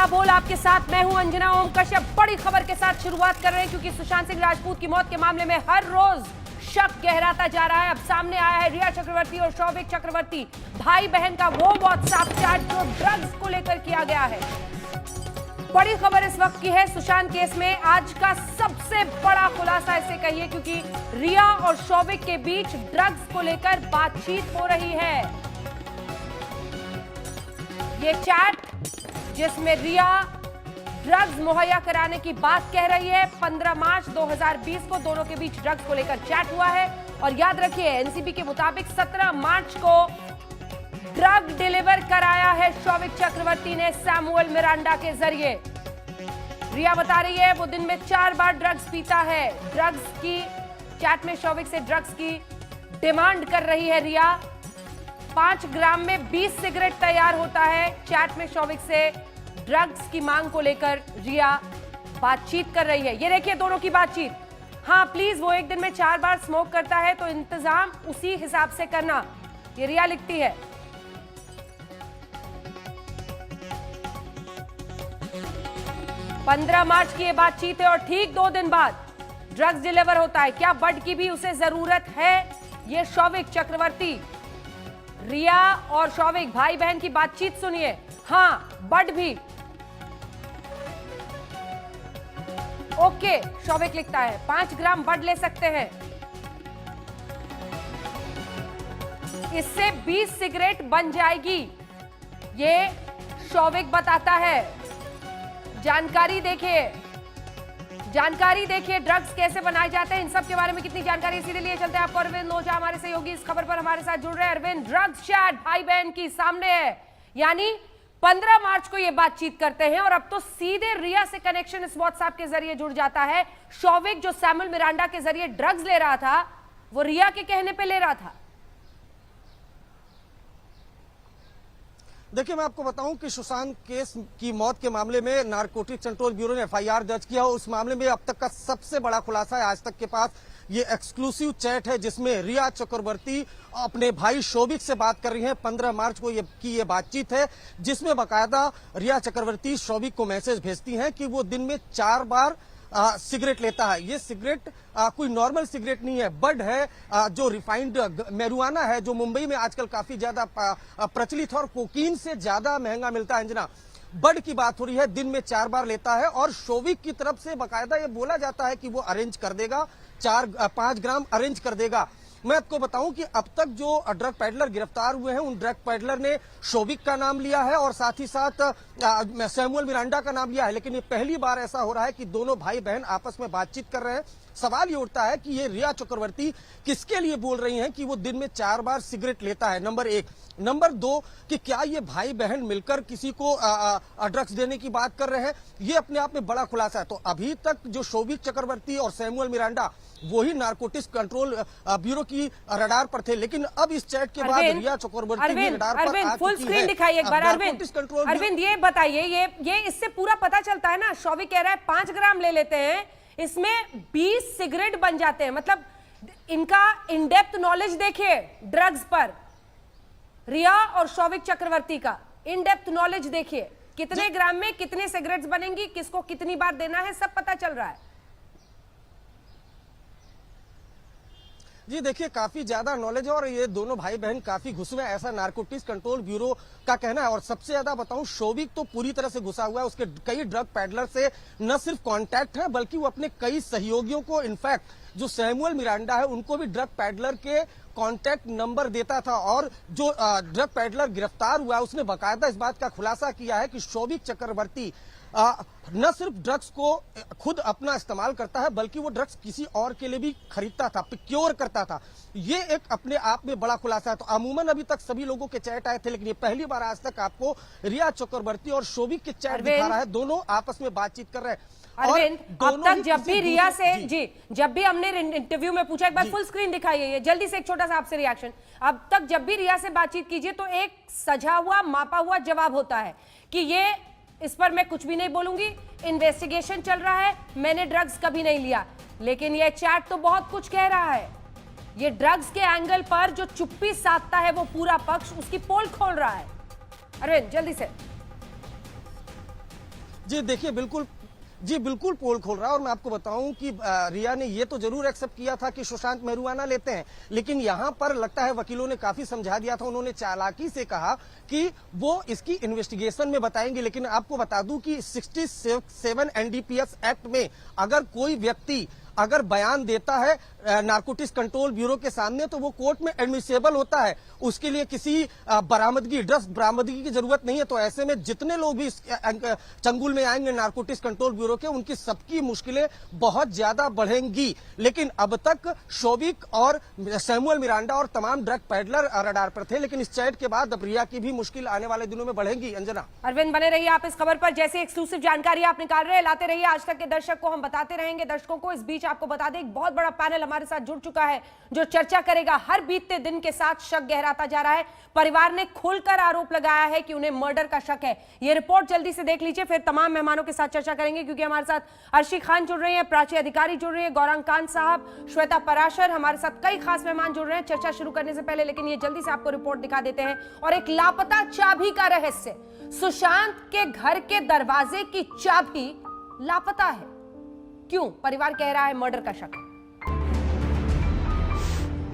बोल आपके साथ मैं हूं अंजना ओम कश्यप। बड़ी खबर के साथ शुरुआत कर रहे हैं क्योंकि सुशांत सिंह राजपूत की मौत के मामले में हर रोज शक गहराता जा रहा है। अब सामने आया है रिया चक्रवर्ती और शौविक चक्रवर्ती भाई बहन का वो व्हाट्सएप चैट जो ड्रग्स को लेकर किया गया है। बड़ी खबर इस वक्त की है सुशांत केस में आज का सबसे बड़ा खुलासा इसे कहिए क्योंकि रिया और शौविक के बीच ड्रग्स को लेकर बातचीत हो रही है। ये चैट जिसमें रिया ड्रग्स मुहैया कराने की बात कह रही है। 15 मार्च 2020 को दोनों के बीच ड्रग्स को लेकर चैट हुआ है और याद रखिए एनसीबी के मुताबिक 17 मार्च को ड्रग डिलीवर कराया है शौविक चक्रवर्ती ने सैमुअल मिरांडा के जरिए। रिया बता रही है वो दिन में 4 बार ड्रग्स पीता है। ड्रग्स की चैट में शौविक से ड्रग्स की डिमांड कर रही है रिया। 5 ग्राम में 20 सिगरेट तैयार होता है। चैट में शौविक से ड्रग्स की मांग को लेकर रिया बातचीत कर रही है। ये देखिए दोनों की बातचीत। हाँ प्लीज वो एक दिन में 4 बार स्मोक करता है तो इंतजाम उसी हिसाब से करना, ये रिया लिखती है। पंद्रह मार्च की ये बातचीत है और ठीक 2 दिन बाद ड्रग्स डिलीवर होता है। क्या बड की भी उसे जरूरत है? ये शौविक चक्रवर्ती, रिया और शौविक भाई बहन की बातचीत सुनिए। हाँ बड भी ओके। शौविक लिखता है 5 ग्राम बड ले सकते हैं, इससे 20 सिगरेट बन जाएगी, ये शौविक बताता है। जानकारी देखिए ड्रग्स कैसे बनाए जाते हैं, इन सब के बारे में कितनी जानकारी इसीलिए लिए चलते हैं आपको अरविंद ओझा हमारे सहयोगी इस खबर पर हमारे साथ जुड़ रहे हैं। अरविंद, ड्रग्स चैट भाई बहन की सामने है, यानी 15 मार्च को ये बातचीत करते हैं और अब तो सीधे रिया से कनेक्शन इस व्हाट्सएप के जरिए जुड़ जाता है। शौविक जो सैमुअल मिरांडा के जरिए ड्रग्स ले रहा था वो रिया के कहने पे ले रहा था। देखिए मैं आपको बताऊं कि सुशांत केस की मौत के मामले में नारकोटिक्स कंट्रोल ब्यूरो ने एफआईआर दर्ज किया। उस मामले में अब तक का सबसे बड़ा खुलासा है आज तक के पास ये एक्सक्लूसिव चैट है जिसमें रिया चक्रवर्ती अपने भाई शौविक से बात कर रही हैं। 15 मार्च को ये बातचीत है जिसमें बाकायदा रिया चक्रवर्ती शौविक को मैसेज भेजती हैं कि वो दिन में 4 बार सिगरेट लेता है। ये सिगरेट कोई नॉर्मल सिगरेट नहीं है, बड है, जो रिफाइंड मैरिजुआना है जो मुंबई में आजकल काफी ज्यादा प्रचलित है और कोकीन से ज्यादा महंगा मिलता है। अंजना, बड की बात हो रही है, दिन में 4 बार लेता है और शौविक की तरफ से बाकायदा ये बोला जाता है कि वो अरेंज कर देगा, 5 ग्राम अरेंज कर देगा। मैं आपको बताऊं कि अब तक जो ड्रग पैडलर गिरफ्तार हुए हैं उन ड्रग पैडलर ने शौविक का नाम लिया है और साथ ही साथ सैमुअल मिरांडा का नाम लिया है, लेकिन ये पहली बार ऐसा हो रहा है कि दोनों भाई बहन आपस में बातचीत कर रहे हैं। सवाल ये उठता है कि ये रिया चक्रवर्ती किसके लिए बोल रही हैं कि वो दिन में 4 बार सिगरेट लेता है, नंबर 1। नंबर 2 कि क्या ये भाई बहन मिलकर किसी को ड्रग्स देने की बात कर रहे हैं, ये अपने आप में बड़ा खुलासा है। तो अभी तक जो शौविक चक्रवर्ती और सैमुअल मिरांडा वही नारकोटिक्स कंट्रोल ब्यूरो की रडार पर थे, लेकिन अब इस चैट के बाद रिया चक्रवर्ती भी रडार पर आ फुल चुकी स्क्रीन है। दिखाइए एक बार अरविंद ये बताइए, ये इससे पूरा पता चलता है ना। शौविक कह रहा है 5 ग्राम ले लेते हैं, इसमें 20 सिगरेट बन जाते हैं। मतलब इनका इन डेप्थ नॉलेज देखिए ड्रग्स पर, रिया और शौविक चक्रवर्ती का इन डेप्थ नॉलेज देखिए, कितने ग्राम में कितने सिगरेट्स बनेंगी, किसको कितनी बार देना है, सब पता चल रहा है। जी देखिए काफी ज्यादा नॉलेज है और ये दोनों भाई बहन काफी घुसे हुए हैं, ऐसा नारकोटिक्स कंट्रोल ब्यूरो का कहना है। और सबसे ज्यादा बताऊं शौविक तो पूरी तरह से घुसा हुआ है, उसके कई ड्रग पैडलर से न सिर्फ कांटेक्ट है बल्कि वो अपने कई सहयोगियों को, इनफैक्ट जो सैमुअल मिरांडा है उनको भी ड्रग पैडलर के कांटेक्ट नंबर देता था। और जो ड्रग पैडलर गिरफ्तार हुआ है उसने बाकायदा इस बात का खुलासा किया है कि शौविक चक्रवर्ती न सिर्फ ड्रग्स को खुद अपना इस्तेमाल करता है बल्कि वो ड्रग्स किसी और के लिए भी खरीदता था, प्रोक्योर करता था। ये एक अपने आप में बड़ा खुलासा है। तो अमूमन अभी तक सभी लोगों के चैट आए थे, लेकिन ये पहली बार आज तक आपको रिया चक्रवर्ती और शौविक के चैट दिखा रहा है, दोनों आपस में बातचीत कर रहे हैं। अरविंद, अब तक जब भी रिया से जब भी हमने इंटरव्यू में पूछा, एक बार फुल स्क्रीन दिखाइए, ये जल्दी से एक छोटा सा आपसे रिएक्शन। अब तक जब भी रिया से बातचीत कीजिए तो एक सजा हुआ मापा हुआ जवाब होता है कि ये इस पर मैं कुछ भी नहीं बोलूंगी, इन्वेस्टिगेशन चल रहा है, मैंने ड्रग्स कभी नहीं लिया। लेकिन ये चैट तो बहुत कुछ कह रहा है। ये ड्रग्स के एंगल पर जो चुप्पी साधता है वो पूरा पक्ष उसकी पोल खोल रहा है। अरविंद जल्दी से। जी देखिए, बिल्कुल पोल खोल रहा है। और मैं आपको बताऊं कि रिया ने ये तो जरूर एक्सेप्ट किया था कि सुशांत marijuana लेते हैं, लेकिन यहां पर लगता है वकीलों ने काफी समझा दिया था। उन्होंने चालाकी से कहा कि वो इसकी इन्वेस्टिगेशन में बताएंगे। लेकिन आपको बता दूं कि 67 NDPS एक्ट में अगर कोई व्यक्ति अगर बयान देता है नारकोटिक्स कंट्रोल ब्यूरो के सामने, तो वो कोर्ट में एडमिसेबल होता है। उसके लिए किसी ड्रग्स बरामदगी की जरूरत नहीं है। तो ऐसे में जितने लोग भी इस चंगुल में आएंगे नारकोटिक्स कंट्रोल ब्यूरो के, उनकी सबकी मुश्किलें बहुत ज्यादा बढ़ेंगी। लेकिन अब तक शोभिक और सैमुअल मिरांडा और तमाम ड्रग पैडलर रडार पर थे, लेकिन इस चैट के बाद अब रिया की भी मुश्किल आने वाले दिनों में बढ़ेंगी। अंजना, अरविंद बने रहिए आप इस खबर पर। जैसे एक्सक्लूसिव जानकारी आप निकाल रहे हैं, लाते रहिए। आज तक के दर्शक को हम बताते रहेंगे, दर्शकों को। इस बीच आपको बता दें, एक बहुत बड़ा पैनल हमारे साथ जुड़ चुका है जो चर्चा करेगा। हर बीतते दिन के साथ शक गहराता जा रहा है। परिवार ने खुलकर आरोप लगाया है कि उन्हें मर्डर का शक है। यह रिपोर्ट जल्दी से देख लीजिए, फिर तमाम मेहमानों के साथ चर्चा करेंगे, क्योंकि हमारे साथ अर्शी खान जुड़ रही है, प्राची अधिकारी जुड़ रही है, गौरांग कांत साहब, श्वेता पराशर, हमारे साथ कई खास मेहमान जुड़ रहे हैं चर्चा शुरू करने से पहले। लेकिन ये जल्दी से आपको रिपोर्ट दिखा देते हैं। और एक लापता चाबी का रहस्य, सुशांत के घर के दरवाजे की चाबी लापता है। क्यों? परिवार कह रहा है मर्डर का शक है।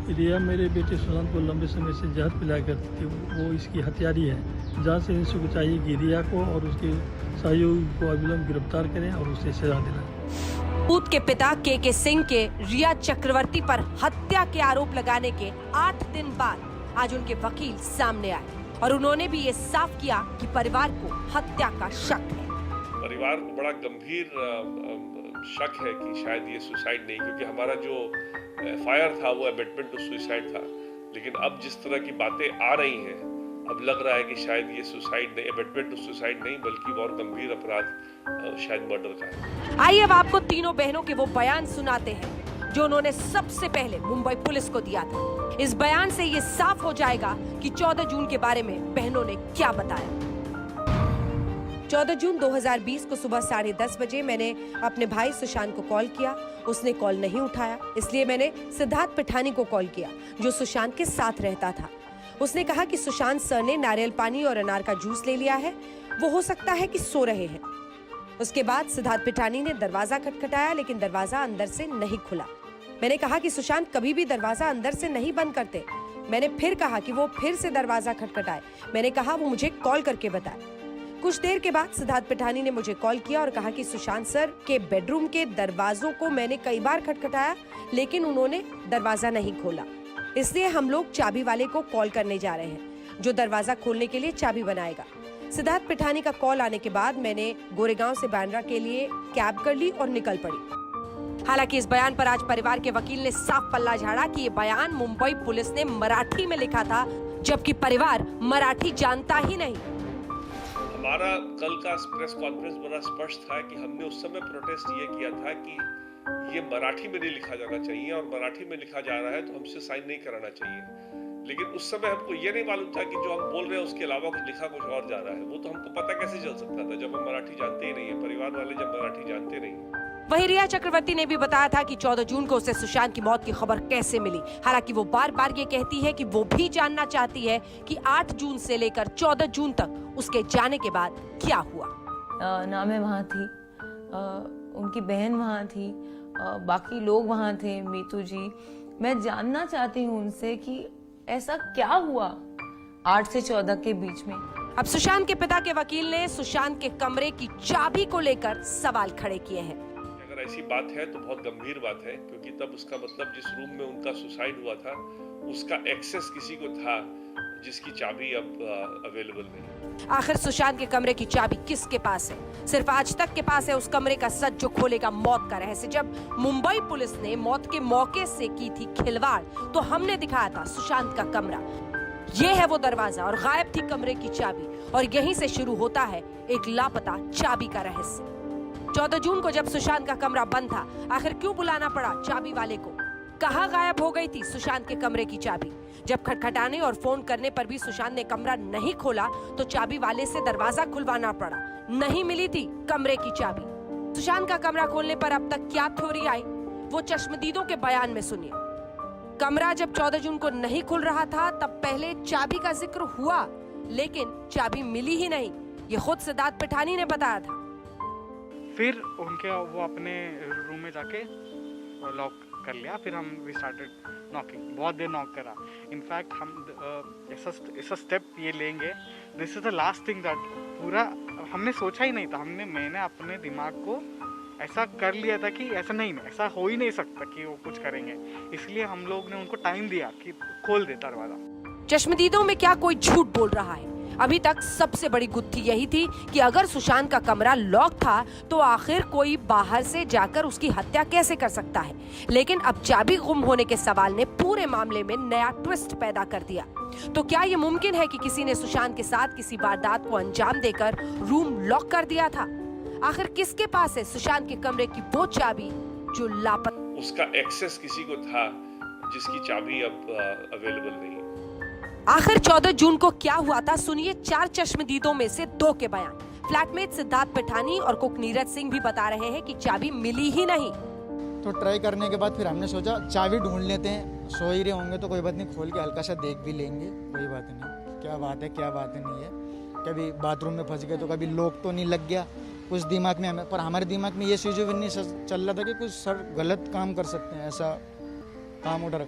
रिया मेरे बेटे सुशांत को लंबे समय से जहर पिलाया करती थी। वो इसकी हत्यारी है। जांच से एजेंसी को चाहिए कि रिया को और उसके सहयोगी को अविलंब गिरफ्तार करें और उसे सजा दिलाएं। पूत के पिता के सिंह के रिया चक्रवर्ती पर हत्या के आरोप लगाने के 8 दिन बाद आज उनके वकील सामने आए और उन्होंने भी ये साफ किया कि परिवार को हत्या का शक है। परिवार को बड़ा गंभीर शक है कि शायद ये सुसाइड नहीं, क्योंकि हमारा जो FIR था वो अबेटमेंट टू सुसाइड था। लेकिन अब जिस तरह की बातें आ रही हैं, अब लग रहा है कि शायद ये सुसाइड नहीं, अबेटमेंट टू सुसाइड नहीं, बल्कि बहुत गंभीर अपराध शायद मर्डर का है। आइए अब आपको तीनों बहनों के वो बयान सुनाते हैं जो उन्होंने सबसे पहले मुंबई पुलिस को दिया था। इस बयान से ये साफ हो जाएगा कि 14 जून के बारे में बहनों ने क्या बताया। 14 जून 2020 को सुबह 10:30 बजे मैंने अपने भाई सुशांत को कॉल किया। उसने कॉल नहीं उठाया, इसलिए मैंने सिद्धार्थ पिठानी को कॉल किया, जो सुशांत के साथ रहता था। उसने कहा कि सुशांत सर ने नारियल पानी और अनार का जूस ले लिया है, वो हो सकता है कि सो रहे हैं। उसके बाद सिद्धार्थ पिठानी ने दरवाजा खटखटाया, लेकिन दरवाजा अंदर से नहीं खुला। मैंने कहा कि सुशांत कभी भी दरवाजा अंदर से नहीं बंद करते। मैंने फिर कहा कि वो फिर से दरवाजा खटखटाए। मैंने कहा वो मुझे कॉल करके बताए। कुछ देर के बाद सिद्धार्थ पिठानी ने मुझे कॉल किया और कहा कि सुशांत सर के बेडरूम के दरवाजों को मैंने कई बार खटखटाया, लेकिन उन्होंने दरवाजा नहीं खोला। इसलिए हम लोग चाबी वाले को कॉल करने जा रहे हैं, जो दरवाजा खोलने के लिए चाबी बनाएगा। सिद्धार्थ पिठानी का कॉल आने के बाद मैंने गोरेगांव से बांद्रा के लिए कैब कर ली और निकल पड़ी। हालांकि इस बयान पर आज परिवार के वकील ने साफ पल्ला झाड़ा कि ये बयान मुंबई पुलिस ने मराठी में लिखा था, जबकि परिवार मराठी जानता ही नहीं। हमारा कल का प्रेस कॉन्फ्रेंस बड़ा स्पष्ट था कि हमने उस समय प्रोटेस्ट ये किया था कि ये मराठी में नहीं लिखा जाना चाहिए, और मराठी में लिखा जा रहा है तो हमसे साइन नहीं कराना चाहिए। लेकिन उस समय हमको ये नहीं मालूम था कि जो हम बोल रहे हैं उसके अलावा कुछ लिखा कुछ और जा रहा है। वो तो हमको पता कैसे चल सकता था जब हम मराठी जानते ही नहीं है, परिवार वाले जब मराठी जानते नहीं। वहीं रिया चक्रवर्ती ने भी बताया था कि 14 जून को उसे सुशांत की मौत की खबर कैसे मिली। हालांकि वो बार बार ये कहती है कि वो भी जानना चाहती है कि 8 जून से लेकर 14 जून तक उसके जाने के बाद क्या हुआ। ना मैं वहाँ थी, उनकी बहन वहाँ थी, बाकी लोग वहाँ थे, मीतू जी। मैं जानना चाहती हूँ उनसे कि ऐसा क्या हुआ 8 से 14 के बीच में। अब सुशांत के पिता के वकील ने सुशांत के कमरे की चाबी को लेकर सवाल खड़े किए हैं। अगर ऐसी बात है तो बहुत गंभीर बात है, क्योंकि तब उसका मतलब जिस रूम में उनका सुसाइड हुआ था उसका एक्सेस किसी को था जिसकी चाबी अब अवेलेबल नहीं। आखिर सुशांत के कमरे की चाबी किसके पास है? सिर्फ आज तक के पास है उस कमरे का सच जो खोलेगा मौत का रहस्य। जब मुंबई पुलिस ने मौत के मौके से की थी खिलवाड़, तो हमने दिखाया था सुशांत का कमरा। ये है वो दरवाजा और गायब थी कमरे की चाबी, और यहीं से शुरू होता है एक लापता चाबी का रहस्य। 14 जून को जब सुशांत का कमरा बंद था, आखिर क्यों बुलाना पड़ा चाबी वाले को? कहाँ गायब हो गई थी सुशांत के कमरे की चाबी? जब खटखटाने और फोन करने पर भी सुशांत ने कमरा नहीं खोला, तो चाबी वाले से दरवाजा खुलवाना पड़ा। नहीं मिली थी कमरे की चाबी। सुशांत का कमरा खोलने पर अब तक क्या थ्योरी आई, वो चश्मदीदों के बयान में सुनिए। कमरा जब 14 जून को नहीं खुल रहा था, तब पहले चाबी का जिक्र हुआ, लेकिन चाबी मिली ही नहीं। ये खुद सिद्धार्थ पिठानी ने बताया था। फिर वो अपने रूम में जाके लॉक कर लिया। फिर हम वी स्टार्टेड नॉकिंग, बहुत देर नॉक करा। इनफैक्ट हम ऐसा स्टेप ये लेंगे, this is the last thing that पूरा हमने सोचा ही नहीं था। मैंने अपने दिमाग को ऐसा कर लिया था कि ऐसा हो ही नहीं सकता कि वो कुछ करेंगे, इसलिए हम लोग ने उनको टाइम दिया कि खोल दे दरवाज़ा। चश्मदीदों में क्या कोई झूठ बोल रहा है? अभी तक सबसे बड़ी गुत्थी यही थी कि अगर सुशांत का कमरा लॉक था तो आखिर कोई बाहर से जाकर उसकी हत्या कैसे कर सकता है। लेकिन अब चाबी गुम होने के सवाल ने पूरे मामले में नया ट्विस्ट पैदा कर दिया। तो क्या ये मुमकिन है कि किसी ने सुशांत के साथ किसी वारदात को अंजाम देकर रूम लॉक कर दिया था? आखिर किसके पास है सुशांत के कमरे की वो चाबी जो लापता? उसका एक्सेस किसी को था जिसकी चाबी अब अवेलेबल नहीं है। आखिर 14 जून को क्या हुआ था, सुनिए 4 चश्मदीदों में से 2 के बयान। फ्लैटमेट सिद्धार्थ पिठानी और कुक नीरज सिंह भी बता रहे हैं कि चाबी मिली ही नहीं। तो ट्राई करने के बाद फिर हमने सोचा चाबी ढूंढ लेते हैं, सो ही रहे होंगे तो कोई बात नहीं, खोल के हल्का सा देख भी लेंगे, कोई बात नहीं, क्या बात है नहीं है। कभी बाथरूम में फंस गए तो कभी लॉक तो नहीं लग गया, कुछ दिमाग में हमें, पर हमारे दिमाग में ये सिचुएशन नहीं चल रहा था कि कुछ सर गलत काम कर सकते हैं, ऐसा काम उठा।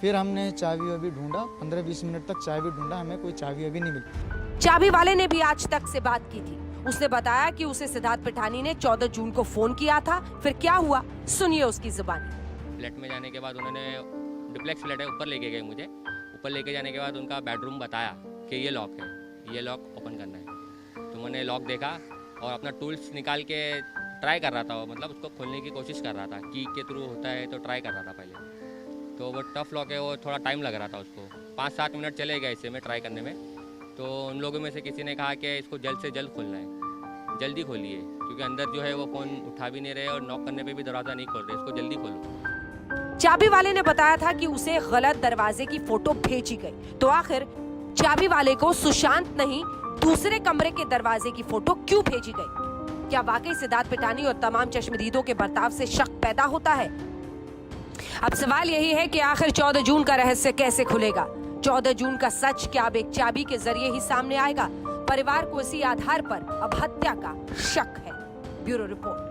फिर हमने चाबी अभी ढूंढा, 15-20 मिनट तक चाबी ढूंढा, हमें कोई चाबी अभी नहीं मिली। चाबी वाले ने भी आज तक से बात की थी। उसने बताया कि उसे सिद्धार्थ पिठानी ने 14 जून को फोन किया था। फिर क्या हुआ, सुनिए उसकी जुबानी। फ्लैट में जाने के बाद उन्होंने, डुप्लेक्स फ्लैट है, ऊपर लेके गए मुझे। ऊपर लेके जाने के बाद उनका बेडरूम बताया कि ये लॉक है, ये लॉक ओपन करना है। तो मैंने लॉक देखा और अपना टूल्स निकाल के ट्राई कर रहा था, मतलब उसको खोलने की कोशिश कर रहा था। की के थ्रू होता है तो ट्राई कर रहा था पहले। तो वो टफ लॉक है, वो थोड़ा टाइम लग रहा था उसको, 5-7 मिनट चले गए इसे में ट्राई करने में। तो उन लोगों में से किसी ने कहा कि इसको जल्द से जल्द खोलना है, जल्दी खोलिए, क्योंकि अंदर जो है वो फ़ोन उठा भी नहीं रहे और नॉक करने पे भी दरवाज़ा नहीं खोल रहे, इसको जल्दी खोलो। चाबी वाले ने बताया था कि उसे गलत दरवाजे की फोटो भेजी गई। तो आखिर चाबी वाले को सुशांत नहीं, दूसरे कमरे के दरवाजे की फोटो क्यों भेजी गई? क्या वाकई सिद्धार्थ पिठानी और तमाम चश्मदीदों के बर्ताव से शक पैदा होता है? अब सवाल यही है कि आखिर 14 जून का रहस्य कैसे खुलेगा? 14 जून का सच क्या अब एक चाबी के जरिए ही सामने आएगा? परिवार को इसी आधार पर अब हत्या का शक है। Bureau report.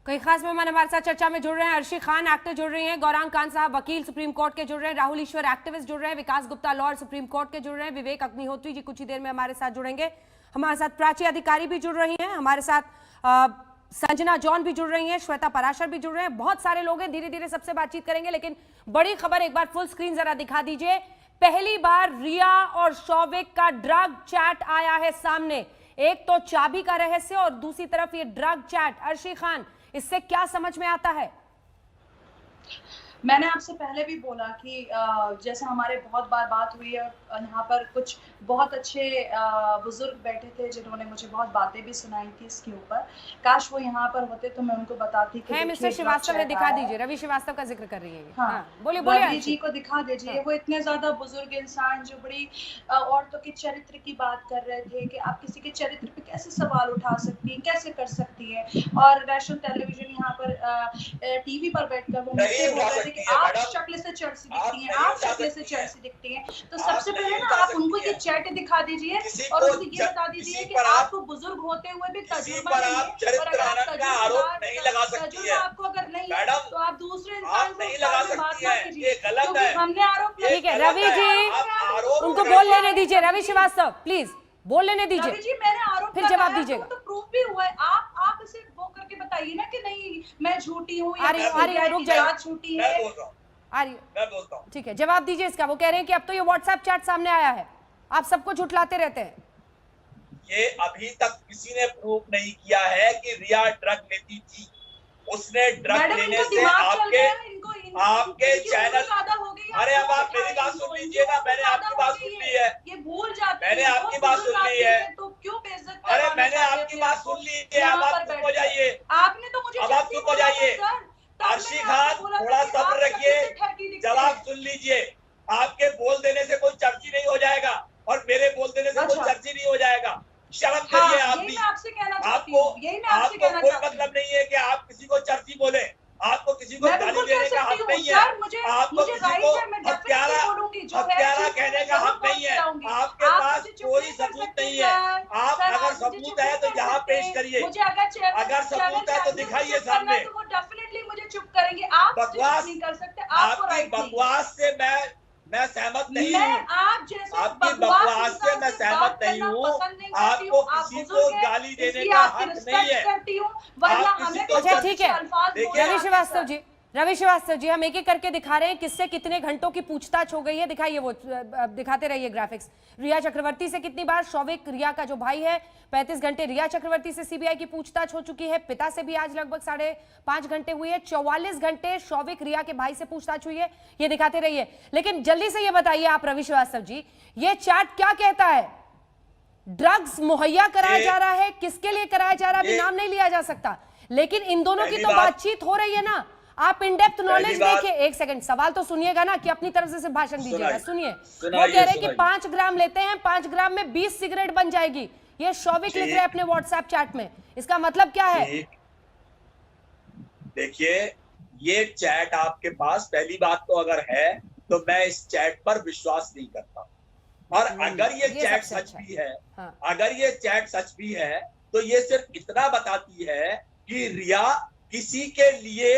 कई खास मेहमान हमारे साथ चर्चा में जुड़ रहे हैं। अर्शी खान एक्टर जुड़ रही हैं, गौरांग खान साहब वकील सुप्रीम कोर्ट के जुड़ रहे हैं, राहुल ईश्वर एक्टिविस्ट जुड़ रहे हैं, विकास गुप्ता लॉयर सुप्रीम कोर्ट के जुड़ रहे हैं, विवेक अग्निहोत्री जी कुछ ही देर में हमारे साथ जुड़ेंगे। हमारे साथ प्राची अधिकारी भी जुड़ रही हैं, हमारे साथ संजना जॉन भी जुड़ रही हैं, श्वेता पराशर भी जुड़ रहे हैं। बहुत सारे लोग हैं, धीरे धीरे सबसे बातचीत करेंगे। लेकिन बड़ी खबर एक बार फुल स्क्रीन जरा दिखा दीजिए। पहली बार रिया और शौविक का ड्रग चैट आया है सामने। एक तो चाबी का रहस्य और दूसरी तरफ ये ड्रग चैट। अर्शी खान, इससे क्या समझ में आता है? मैंने आपसे पहले भी बोला कि जैसे हमारे बहुत बार बात हुई है, यहाँ पर कुछ बहुत अच्छे बुजुर्ग बैठे थे जिन्होंने मुझे बहुत बातें भी सुनाई थी इसके ऊपर। काश वो यहाँ पर होते तो मैं उनको बताती कि मिस्टर श्रीवास्तव ने दिखा दीजिए, रवि श्रीवास्तव का जिक्र कर रही है। हाँ, बोलिए रवि जी को दिखा दीजिए। वो इतने ज्यादा बुजुर्ग इंसान जो बड़ी औरतों के चरित्र की बात कर रहे थे कि आप किसी के चरित्र पे कैसे सवाल उठा सकती हैं, कैसे कर सकती है। और नेशनल टेलीविजन यहाँ पर टीवी पर बैठकर वो मुझसे बोल रहे थे कि आप शक्ल से चर्सी दिखती हैं, आप शक्ल से चर्सी दिखती हैं। तो सबसे पहले ना आप उनको ये चैट दिखा दीजिए और उनको ये बता दीजिए कि आपको बुजुर्ग होते हुए भी तजुर्बा नहीं है, और अगर आप तजुर्बा आपको अगर नहीं है तो आप दूसरे इंसान से बात ना कीजिए, क्योंकि हमने आरोप। ठीक है रवि जी, उनको बोल लेने दीजिए। रवि श्रीवास्तव प्लीज बोल लेने दीजिए। रवि जी, मैंने आरोप फिर जवाब दीजिएगा। तो प्रूफ भी हुआ है। आप इसे वो करके बताइए ना कि नहीं मैं झूठी हूँ या रुक जाइए, झूठी है। आ रही है, ठीक है, जवाब दीजिए इसका। वो कह रहे हैं कि अब तो ये व्हाट्सएप चैट सामने आया है, आप सबको झुठलाते रहते हैं। ये अभी तक किसी ने प्रूफ नहीं किया है कि रिया ड्रग लेती थी। उसने ड्रग लेने से आपके चैनल, अरे अब आप मेरी बात सुन लीजिए ना, मैंने आपकी बात सुन ली है, ये भूल जाते हैं, मैंने आपकी बात सुन ली है, तो क्यों बेइज्जत? अरे मैंने आपकी बात सुन ली है, अब आप चुप हो जाइए। आपने तो मुझे, अब आप चुप हो जाइए। अर्शी खान थोड़ा सब्र रखिए, जवाब सुन लीजिए। आपके बोल देने से कोई चर्ची नहीं हो जाएगा और मेरे बोल देने से कोई चर्ची नहीं हो जाएगा। शर्म करिए आप भी। आपको कोई मतलब नहीं है कि आप किसी को चर्ची बोले, आपको किसी को गाली देने का हक नहीं है, आपको किसी को हत्यारा कहने का हक नहीं है। आपके पास कोई सबूत नहीं है। आप अगर सबूत है तो यहाँ सकते पेश करिए। मुझे अगर सबूत है तो दिखाइए सामने। तो वो डेफिनेटली मुझे चुप करेंगे। आप बकवास नहीं कर सकते, आपको आपकी राइट नहीं। बकवास से मैं सहमत नहीं मैं हूँ। आप जैसे आपकी बकवास से मैं सहमत नहीं हूँ। आपको किसी को गाली देने का हक नहीं है। करती हूँ, वरना आप किसी हमें को- अच्छा ठीक है अल्फाज देखिए, रवि श्रीवास्तव जी, रवि श्रीवास्तव जी, हम एक एक करके दिखा रहे हैं किससे कितने घंटों की पूछताछ हो गई है। दिखाइए वो, दिखाते रहिए ग्राफिक्स। रिया चक्रवर्ती से कितनी बार, शौविक रिया का जो भाई है 35 घंटे रिया चक्रवर्ती से सीबीआई की पूछताछ हो चुकी है। पिता से भी आज लगभग 5.5 घंटे हुई है। 44 घंटे शौविक रिया के भाई से पूछताछ हुई है। ये दिखाते रहिए, लेकिन जल्दी से ये बताइए आप रवि श्रीवास्तव जी, ये चार्ट क्या कहता है? ड्रग्स मुहैया कराया जा रहा है, किसके लिए कराया जा रहा है अभी नाम नहीं लिया जा सकता, लेकिन इन दोनों की तो बातचीत हो रही है ना। आप इन डेप्थ नॉलेज देखिए। एक सेकंड, सवाल तो सुनिएगा ना कि अपनी तरफ से सिर्फ भाषण दीजिएगा। सुनिए, वो कह रहे हैं कि 5 ग्राम लेते हैं, 5 ग्राम में 20 सिगरेट बन जाएगी। ये शौविक लिख रहे हैं अपने व्हाट्सएप चैट में। इसका मतलब क्या है? देखिए, ये चैट आपके पास पहली बात तो अगर है तो मैं इस चैट पर विश्वास नहीं करता। और अगर ये चैट सच भी है, अगर ये चैट सच भी है तो ये सिर्फ इतना बताती है कि रिया किसी के लिए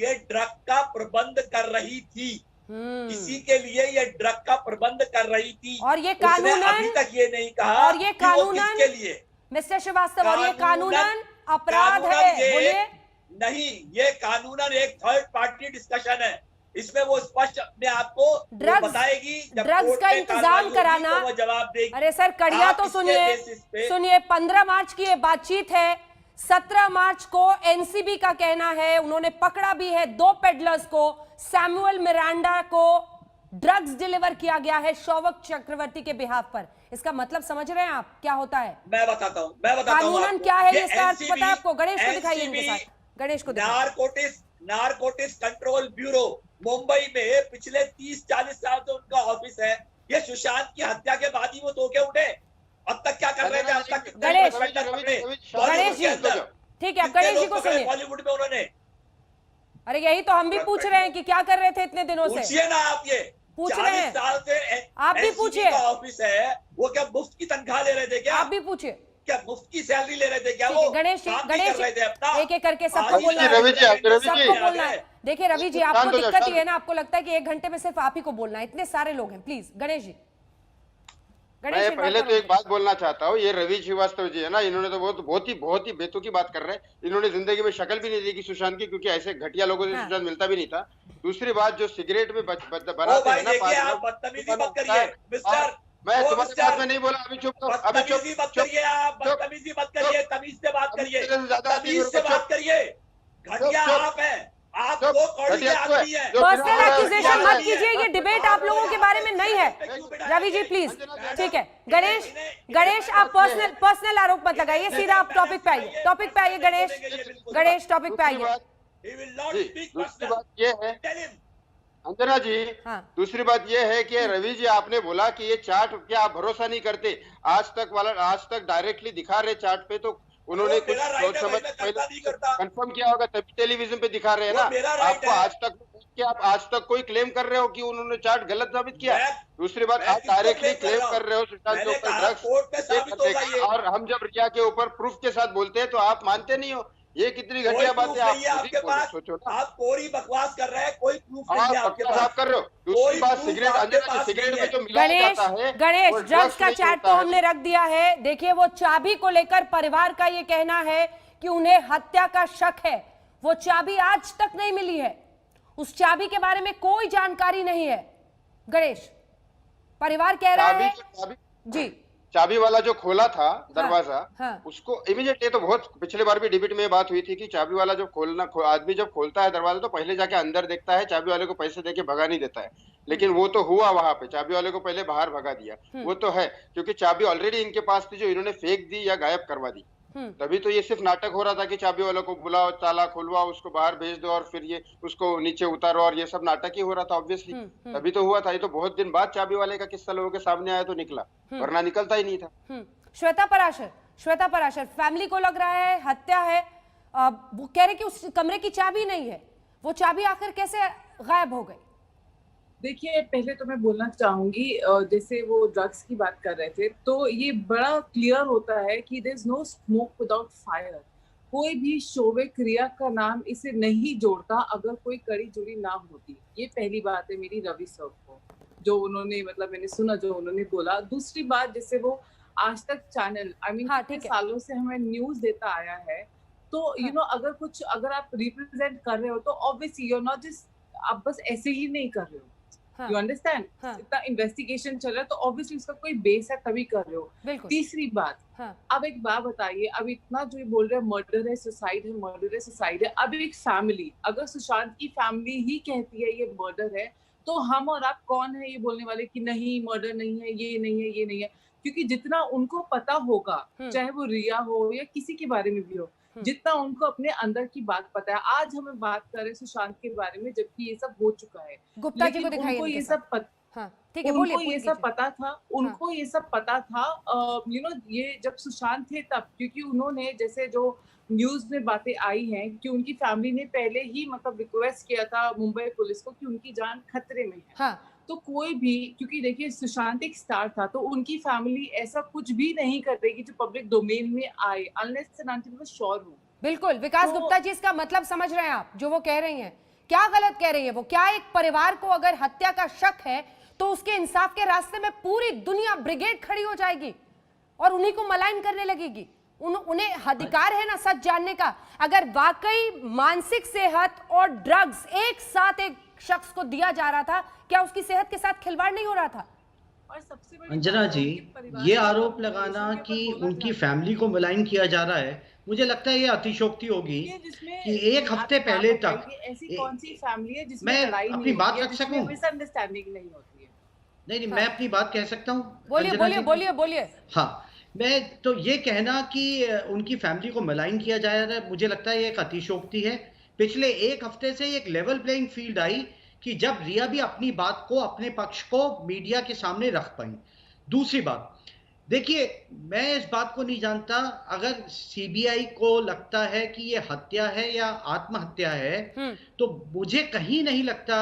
ये ड्रग का प्रबंध कर रही थी। किसी के लिए ये ड्रग का प्रबंध कर रही थी। और ये कानूनन अभी तक ये नहीं कहा और ये कानूनन किसके लिए। मिस्टर श्रीवास्तव, और ये कानूनन अपराध है, बोलिए। नहीं, ये कानूनन एक थर्ड पार्टी डिस्कशन है। इसमें वो स्पष्ट अपने आप को बताएगी। ड्रग्स का इंतजाम कराना, वो जवाब देगी। अरे सर कड़िया तो सुनिए 15 मार्च की ये बातचीत है। 17 मार्च को एनसीबी का कहना है उन्होंने पकड़ा भी है 2 पेडलर्स को। सैमुअल मिरांडा को ड्रग्स डिलीवर किया गया है शौविक चक्रवर्ती के बिहाफ पर। इसका मतलब समझ रहे हैं आप क्या होता है? मैं बताता हूँ कानूनन क्या है इसका अर्थ पता है आपको? गणेश को दिखाइए इनके साथ, गणेश को दिखाइए। नारकोटिक्स कंट्रोल ब्यूरो मुंबई में पिछले 30-40 साल से उनका ऑफिस है। ये सुशांत की हत्या के बाद ही वो धोखे उठे। अब तक क्या कर रहे थे? अब तक गणेश जी, ठीक है, अब गणेश जी को सुनिए। बॉलीवुड में उन्होंने, अरे यही तो हम भी पूछ रहे हैं कि क्या कर रहे थे इतने दिनों से। पूछिए ना आप, ये पूछ रहे हैं, 40 साल से आप भी पूछिए। ऑफिस है, वो क्या मुफ्त की तनख्वाह ले रहे थे क्या? आप भी पूछिए, क्या मुफ्त की सैलरी ले रहे थे क्या? वो गणेश जी, अपना एक एक करके सबको बोलना है, सबको बोलना है। देखिए रवि जी, आपको दिक्कत ये है ना, आपको लगता है कि 1 घंटे में सिर्फ आप ही को बोलना है, इतने सारे लोग हैं। प्लीज गणेश जी। मैं पहले तो एक बात बोलना चाहता हूँ, ये रवि श्रीवास्तव जी है ना, इन्होंने तो बहुत ही बेतुकी बात कर रहे हैं। इन्होंने जिंदगी में शक्ल भी नहीं देखी सुशांत की, क्योंकि ऐसे घटिया लोगों से सुशांत मिलता भी नहीं था। दूसरी बात, जो सिगरेट में बनाते हैं ना, आप बदतमीजी मत करिए मिस्टर। मैं तुम्हारे साथ में नहीं बोला, अभी चुप करो, अभी बदतमीजी मत करिए, आप बदतमीजी मत करिए, तमीज से बात करिए, तमीज से बात करिए। घटिया आप हैं, आपको कौड़ी आदमी है। पर्सनल एक्यूजेशन मत कीजिए, ये डिबेट आप लोगों के बारे में नहीं है। रवि जी प्लीज, ठीक है। गणेश आप पर्सनल आरोप मत लगाइए, सीधा आप टॉपिक पे आइए, टॉपिक पे आइए। गणेश टॉपिक पे आइए। दूसरी बात ये है अंजना जी, दूसरी बात यह है कि रवि जी आपने बोला कि ये चार्ट क्या आप भरोसा नहीं करते? आज तक डायरेक्टली दिखा रहे चार्ट पे, तो उन्होंने कुछ सोच समझ कंफर्म किया होगा, तभी टेलीविजन पे दिखा रहे हैं ना। आपको आज तक कोई क्लेम कर रहे हो कि उन्होंने चार्ट गलत साबित किया? दूसरी बात, आप डायरेक्टली क्लेम कर रहे हो सुशांत के ऊपर ड्रग्स, और हम जब रिया के ऊपर प्रूफ के साथ बोलते हैं तो आप मानते नहीं हो। ये कितनी घटिया बात है, आपके पास सोचो ना। आप कोरी बकवास कर रहे हैं, कोई प्रूफ नहीं है आपके पास। आप कर रहे हो। दूसरी बात, सिगरेट में जो मिलाया जाता है, गणेश ड्रग्स का चैट तो हमने रख दिया है। देखिए वो चाबी को लेकर परिवार का ये कहना है कि उन्हें हत्या का शक है। वो चाबी आज तक नहीं मिली है, उस चाबी के बारे में कोई जानकारी नहीं है। गणेश, परिवार कह रहा है जी, चाबी वाला जो खोला था दरवाजा, उसको इमीडिएटली, तो बहुत पिछले बार भी डिबेट में बात हुई थी कि चाबी वाला जो आदमी जब खोलता है दरवाजा तो पहले जाके अंदर देखता है, चाबी वाले को पैसे देके भगा नहीं देता है। लेकिन वो तो हुआ वहां पे, चाबी वाले को पहले बाहर भगा दिया, वो तो है, क्योंकि चाबी ऑलरेडी इनके पास थी जो इन्होंने फेंक दी या गायब करवा दी। तभी तो ये सिर्फ नाटक हो रहा था कि चाबी वालों को बुलाओ, ताला खुलवाओ, उसको बाहर भेज दो और फिर ये उसको नीचे उतारो, और ये सब नाटक ही हो रहा था ऑब्वियसली। तभी तो हुआ था। ये तो बहुत दिन बाद चाबी वाले का किस्सा लोगों के सामने आया तो निकला, वरना निकलता ही नहीं था। श्वेता पराशर, फैमिली को लग रहा है हत्या है। वो कह रहे कि उस कमरे की चाबी नहीं है, वो चाबी आखिर कैसे गायब हो गई? देखिए, पहले तो मैं बोलना चाहूंगी, जैसे वो ड्रग्स की बात कर रहे थे, तो ये बड़ा क्लियर होता है कि there is no smoke without fire. कोई भी शोवे क्रिया का नाम इसे नहीं जोड़ता अगर कोई कड़ी जुड़ी ना होती। ये पहली बात है मेरी रवि सर को, जो उन्होंने मतलब मैंने सुना जो उन्होंने बोला। दूसरी बात, जैसे वो आज तक चैनल कितने सालों से हमें न्यूज देता आया है, तो यू नो अगर आप रिप्रेजेंट कर रहे हो तो obviously you are not just, आप बस ऐसे ही नहीं कर रहे हो। You understand? इतना इन्वेस्टिगेशन चल रहा है तो ऑब्वियसली उसका कोई बेस है तभी कर रहे हो। तीसरी बात, अब एक बात बताइए, अब इतना जो ये बोल रहे हैं मर्डर है, सुसाइड है, मर्डर है, सुसाइड है, अब एक फैमिली, अगर सुशांत की फैमिली ही कहती है ये मर्डर है, तो हम और आप कौन है ये बोलने वाले कि नहीं मर्डर नहीं है, ये नहीं है, ये नहीं है? क्योंकि जितना उनको पता होगा, चाहे वो रिया हो या किसी के बारे में भी हो, जितना उनको अपने अंदर की बात पता है। आज हमें बात कर रहे सुशांत के बारे में, जबकि ये सब हो चुका है। गुप्ता जी को दिखाइए, उनको ये सब उनको ये सब पता था, उनको ये सब पता था। यू नो, ये जब सुशांत थे तब, क्योंकि उन्होंने जैसे जो न्यूज में बातें आई हैं कि उनकी फैमिली ने पहले ही मतलब रिक्वेस्ट किया था मुंबई पुलिस को कि उनकी जान खतरे में है। तो कोई भी, क्योंकि देखिए सुशांत एक स्टार था, तो उनकी फैमिली ऐसा कुछ भी नहीं करेगी जो पब्लिक डोमेन में आए, अनलेस एंड अनटिल वो श्योर हो। बिल्कुल विकास गुप्ता जी, इसका मतलब समझ रहे हैं आप जो वो कह रही हैं? क्या गलत कह रही है वो? क्या एक परिवार को अगर हत्या का शक है तो उसके इंसाफ के रास्ते में पूरी दुनिया ब्रिगेड खड़ी हो जाएगी और उन्हीं को मलाइन करने लगेगी? उन्हें अधिकार है ना सच जानने का। अगर वाकई मानसिक सेहत और ड्रग्स एक साथ एक शख्स को दिया जा रहा था, क्या उसकी सेहत के साथ खिलवाड़ नहीं हो रहा था? और सबसे बड़ी अंजना जी, ये आरोप लगाना कि उनकी फैमिली को मलाइन किया जा रहा है, मुझे लगता है ये अतिशोक्ति होगी कि एक हफ्ते पहले तक ऐसी कौन सी फैमिली है जिसमें मैं लड़ाई अपनी बात रख सकूं? मिसअंडरस्टैंडिंग नहीं होती है। नहीं, मैं अपनी बात कह सकता हूँ? बोलिए। हाँ, मैं तो ये कहना कि उनकी फैमिली को मलाइन किया जा रहा है, मुझे लगता है ये एक अतिशोक्ति है। पिछले एक हफ्ते से एक लेवल प्लेइंग फील्ड आई कि जब रिया भी अपनी बात को, अपने पक्ष को मीडिया के सामने रख पाई। दूसरी बात, देखिए, मैं इस बात को नहीं जानता, अगर सीबीआई को लगता है कि ये हत्या है या आत्महत्या है, तो मुझे कहीं नहीं लगता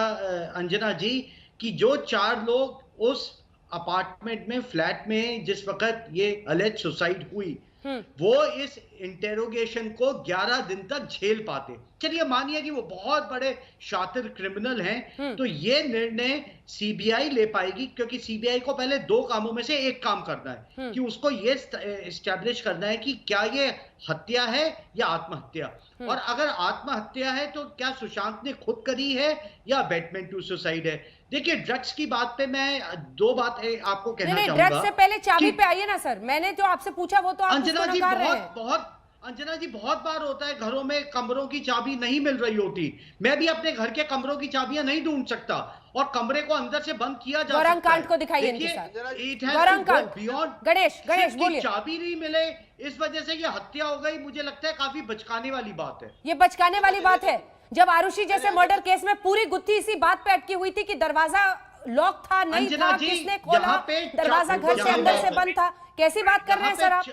अंजना जी कि जो 4 लोग उस अपार्टमेंट में, फ्लैट में जिस वक्त ये अलेज सुसाइड हुई, वो इस इंटेरोगेशन को 11 दिन तक झेल पाते। चलिए मानिए कि वो बहुत बड़े शातिर क्रिमिनल हैं, तो ये निर्णय सीबीआई ले पाएगी, क्योंकि सीबीआई को पहले 2 कामों में से एक काम करना है कि उसको ये एस्टैब्लिश करना है कि क्या ये हत्या है या आत्महत्या। और अगर आत्महत्या है तो क्या सुशांत ने खुद करी है या अबेटमेंट टू सुसाइड है। देखिए, ड्रग्स की बात पे मैं 2 बातें आपको कहना चाहूंगा। ड्रग्स से पहले चाबी पे आइए ना सर, मैंने जो आपसे पूछा वो तो आप अंजना जी बहुत बार होता है घरों में कमरों की चाबी नहीं मिल रही होती। मैं भी अपने घर के कमरों की चाबियां नहीं ढूंढ सकता और कमरे को अंदर से बंद किया जा सकता है। गौरंग को दिखाइए इनके साथ। गणेश बोलिए। चाबी नहीं मिले, इस वजह से ये हत्या हो गई, मुझे लगता है काफी बचकाने वाली बात है। ये बचकाने वाली बात है जब आरुषि जैसे मर्डर केस में पूरी गुत्थी इसी बात पे अटकी हुई थी कि दरवाजा लॉक था, नहीं था, किसने खोला, दरवाजा घर से अंदर से बंद था। कैसी बात कर रहे हैं सर आप?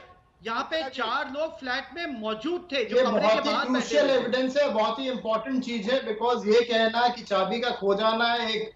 यहाँ पे 4 लोग फ्लैट में मौजूद थे जो ये कमरे के बहुत ही बाहर क्रूशियल एविडेंस है, बहुत ही इंपॉर्टेंट चीज है। बिकॉज ये कहना कि चाबी का खो जाना एक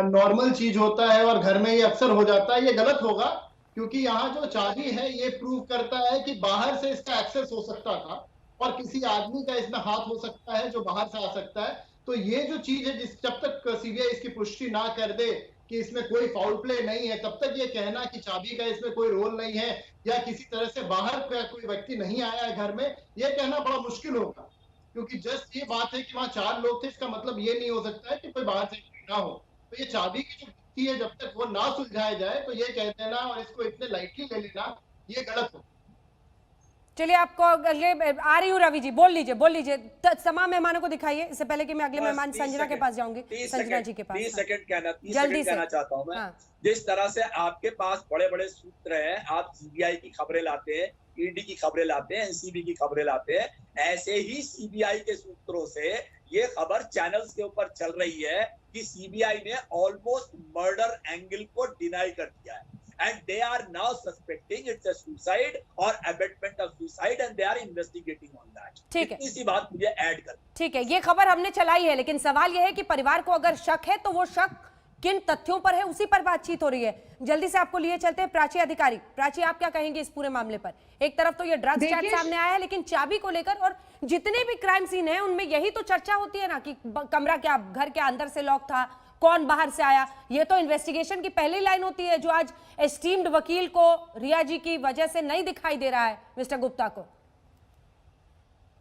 नॉर्मल चीज होता है और घर में ये अक्सर हो जाता है, ये गलत होगा। क्योंकि यहाँ जो चाबी है ये प्रूव करता है कि बाहर से इसका एक्सेस हो सकता था और किसी आदमी का इसमें हाथ हो सकता है जो बाहर से आ सकता है। तो ये जो चीज है, जब तक सीबीआई इसकी पुष्टि ना कर दे कि इसमें कोई फाउल प्ले नहीं है, तब तक ये कहना कि चाबी का इसमें कोई रोल नहीं है या किसी तरह से बाहर का कोई व्यक्ति नहीं आया है घर में, ये कहना बड़ा मुश्किल होगा। क्योंकि जस्ट ये बात है कि वहां 4 लोग थे, इसका मतलब ये नहीं हो सकता है कि कोई बाहर से ना हो। तो ये चाबी की जो गुत्थी है, जब तक वो ना सुलझाया जाए तो ये कह देना और इसको इतने लाइटली ले लेना, ये गलत हो। चलिए, आपको अगले आ रही हूँ रवि जी, बोल लीजिए। तमाम मेहमानों को दिखाइए, इससे पहले कि मैं अगले मेहमान संजना के पास जाऊंगी, संजना जी के पास। 30 सेकंड कहना चाहता हूँ मैं। जिस तरह से आपके पास बड़े बड़े सूत्र हैं, आप सीबीआई की खबरें लाते हैं, ईडी की खबरें लाते हैं, एनसीबी की खबरें लाते हैं, ऐसे ही सीबीआई के सूत्रों से ये खबर चैनल्स के ऊपर चल रही है कि सीबीआई ने ऑलमोस्ट मर्डर एंगल को डिनाई कर दिया है। And they are now suspecting it's a suicide or abetment of suicide and they are investigating on that. ठीक है, इसी बात मुझे ऐड कर। ठीक है, ये खबर हमने चलाई है, लेकिन सवाल ये है कि परिवार को अगर शक है तो वो शक किन तथ्यों पर है उसी पर बातचीत हो रही है। जल्दी से आपको लिए चलते हैं प्राची अधिकारी। प्राची, आप क्या कहेंगे इस पूरे मामले पर? एक तरफ तो ये ड्रग्स चैट सामने आया है, लेकिन चाबी को लेकर और जितने भी क्राइम सीन है उनमें यही तो चर्चा होती है ना कि कमरा क्या घर के अंदर से लॉक था, कौन बाहर से आया। ये तो इन्वेस्टिगेशन की पहली लाइन होती है, जो आज एस्टीम्ड वकील को रिया जी की वजह से नहीं दिखाई दे रहा है मिस्टर गुप्ता को।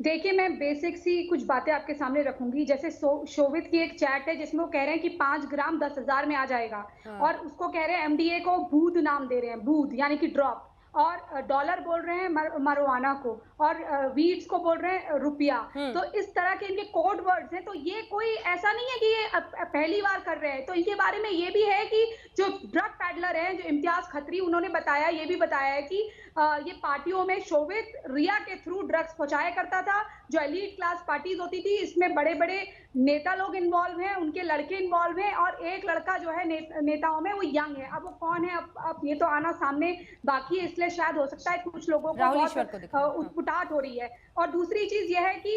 देखिए, मैं बेसिक सी कुछ बातें आपके सामने रखूंगी। जैसे शोवित की एक चैट है जिसमें वो कह रहे हैं कि 5 ग्राम 10,000 में आ जाएगा। और उसको कह रहे हैं एमडीए को बूद नाम दे रहे हैं, बूद यानी कि ड्रॉप। और डॉलर बोल रहे हैं मरवाना को, और वीट्स को बोल रहे हैं रुपया। तो इस तरह के इनके कोड वर्ड्स हैं। तो ये कोई ऐसा नहीं है कि ये पहली बार कर रहे हैं। तो इनके बारे में ये भी है कि जो ड्रग पैडलर हैं, जो इम्तियाज खत्री, उन्होंने बताया, ये भी बताया है कि ये पार्टियों में शोवित रिया के थ्रू ड्रग्स पहुंचाया करता था। जो एलीट क्लास पार्टीज होती थी, इसमें बड़े बड़े नेता लोग इन्वॉल्व हैं, उनके लड़के इन्वॉल्व हैं, और एक लड़का जो है नेताओं में वो यंग है। अब वो कौन है, अब ये तो आना सामने बाकी है, इसलिए शायद हो सकता है कुछ लोगों को उत्पुटाट हो रही है। और दूसरी चीज ये है कि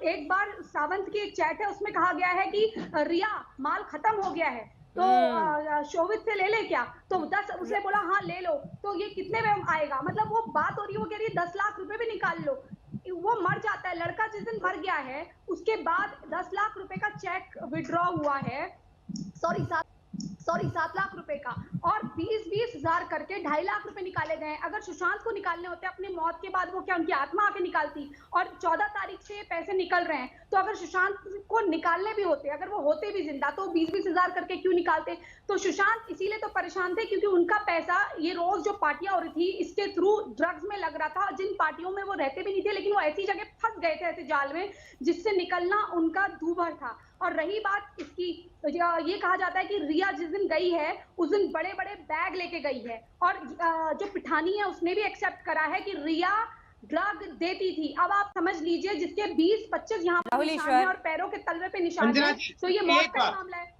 एक बार सावंत की एक चैट है, उसमें कहा गया है कि रिया माल खत्म हो गया है तो शोवित से ले ले क्या, तो 10 उसने बोला हाँ ले लो। तो ये कितने में आएगा, मतलब वो बात हो रही है, वो कह रही है 10 लाख रुपए भी निकाल लो। वो मर जाता है लड़का, जिस दिन मर गया है उसके बाद 10 लाख रुपए का चेक विड्रॉ हुआ है, सॉरी 7 लाख रुपए का, और 20-20 हजार करके 2.5 लाख रुपए निकाले गए। अगर सुशांत को निकालने होते अपनी मौत के बाद, वो क्या उनकी आत्मा आके निकालती? और 14 तारीख से पैसे निकल रहे हैं, तो अगर सुशांत को निकालने भी होते, अगर वो होते भी जिंदा, तो 20-20 हजार करके क्यों निकालते? तो सुशांत इसीलिए तो परेशान थे क्योंकि उनका पैसा ये रोज जो पार्टियां हो रही थी इसके थ्रू ड्रग्स में लग रहा था, जिन पार्टियों में वो रहते भी नहीं थे, लेकिन वो ऐसी जगह फंस गए थे, ऐसे जाल में, जिससे निकलना उनका दूभर था। और रही बात इसकी, ये कहा जाता है कि रिया जिस दिन गई है उस दिन बड़े बड़े बैग लेके गई है, और जो पिठानी है उसने भी एक्सेप्ट करा है कि रिया ड्रग देती थी। अब आप समझ लीजिए, जिसके 20-25 यहाँ पर निशान है और पैरों के तलवे पे निशान है, तो ये मौत का मामला है।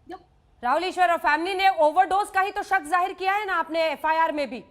राहुल ईश्वर और फैमिली ने ओवरडोज का ही तो शक जाहिर किया है ना आपने एफआईआर में भी,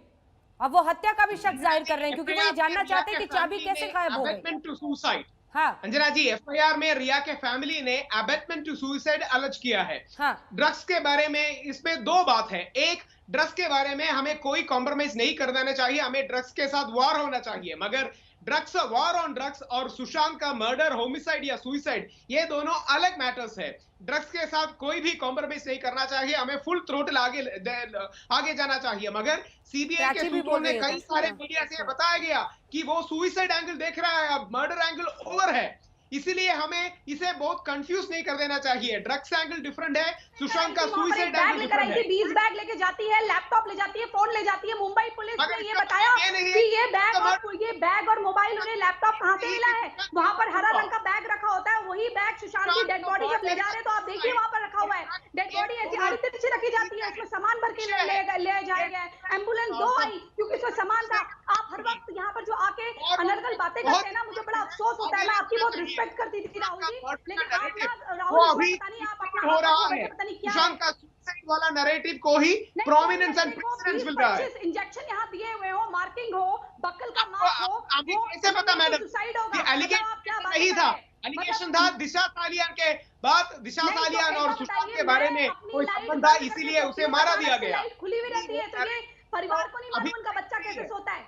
अब वो हत्या का भी शक जाहिर कर रहे हैं, क्योंकि वो ये जानना चाहते हैं कि चाबी कैसे गायब हो गई। हाँ अंजना जी, एफआईआर में रिया के फैमिली ने अबेटमेंट टू सुसाइड अलज किया है। हाँ। ड्रग्स के बारे में इसमें 2 बात है। एक, ड्रग्स के बारे में हमें कोई कॉम्प्रोमाइज नहीं कर देना चाहिए, हमें ड्रग्स के साथ वॉर होना चाहिए, मगर ड्रग्स, वॉर ऑन ड्रग्स और सुशांत का मर्डर, होमिसाइड या सुसाइड, ये दोनों अलग मैटर्स है। ड्रग्स के साथ कोई भी कॉम्प्रोमाइज नहीं करना चाहिए, हमें फुल थ्रोटल आगे जाना चाहिए। मगर सीबीआई के सूत्रों ने कई सारे मीडिया से बताया गया कि वो सुसाइड एंगल देख रहा है, अब मर्डर एंगल ओवर है, इसीलिए हमें इसे बहुत कंफ्यूज नहीं कर देना चाहिए। ड्रग्स एंगल डिफरेंट है, सुशांत का सुसाइड एंगल डिफरेंट है। 20 बैग लेके जाती है, लैपटॉप ले जाती है, फोन ले जाती है। मुंबई पुलिस ने ये बताया कि ये बैग और मोबाइल, उन्हें लैपटॉप कहां से मिला है? वहां पर हरा रंग का बैग रखा होता है, वही बैग सुशांत की डेड बॉडी जब ले जा रहे हैं तो आप देखिए वहां पर रखा हुआ है। डेड बॉडी ऐसी आड़ी तिरछी रखी जाती है, उसमें सामान भर के ले जाया गया है। एम्बुलेंस 2 आई क्योंकि उसमें सामान था। आप हर वक्त यहाँ पर जो आके अनर्गल बातें करते हैं ना, मुझे बड़ा अफसोस होता है। मैं आपकी बहुत रिस्पेक्ट करती थी राहुल जी, लेकिन हो रहा है सुशांत का सुसाइड वाला नैरेटिव को ही प्रोमिनेंस एंड प्रेसिडेंस मिल रहा है। इंजेक्शन यहाँ दिए हुए हो, मार्किंग हो, बक्कल का मार्क हो, अभी कैसे पता मैडम कि एलिगेशन नहीं था? एलिगेशन था दिशा सालियान के बाद, दिशा सालियान और सुशांत के बारे में कोई संबंध था, इसीलिए उसे मारा दिया गया। खुली हुई रहती है, तो ये परिवार को नहीं मालूम उनका बच्चा कैसे सोता है।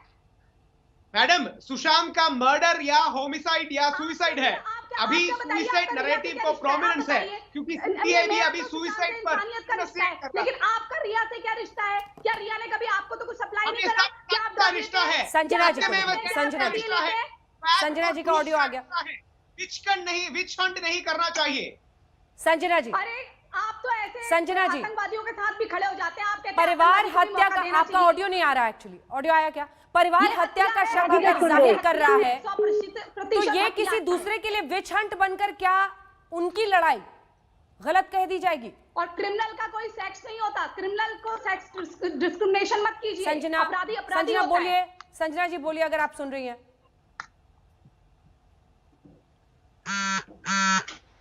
मैडम, सुशांत का मर्डर या होमिसाइड या सुसाइड है, अभी सुसाइड नैरेटिव को प्रोमिनेंस है, क्योंकि सीबीआई भी अभी सुसाइड पर। लेकिन आपका रिया से क्या रिश्ता है? क्या रिया ने कभी आपको तो कुछ सप्लाई नहीं करा? क्या आपका रिश्ता है? संजना जी का ऑडियो आ गया। विच हंट नहीं करना चाहिए संजना जी। अरे आप तो ऐसे संजना जी आतंकवादियों के साथ भी खड़े हो जाते हैं। आप कहते हैं परिवार हत्या का, आपका ऑडियो नहीं आ रहा है, एक्चुअली ऑडियो आया क्या? परिवार हत्या का शक अगर जाहिर कर रहा है तो ये किसी दूसरे के लिए विच हंट बनकर क्या उनकी लड़ाई गलत कह दी जाएगी? और क्रिमिनल का कोई सेक्स नहीं होता, क्रिमिनल को सेक्स डिस्क्रिमिनेशन मत कीजिए। संजना बोलिए, संजना जी बोलिए अगर आप सुन रही हैं।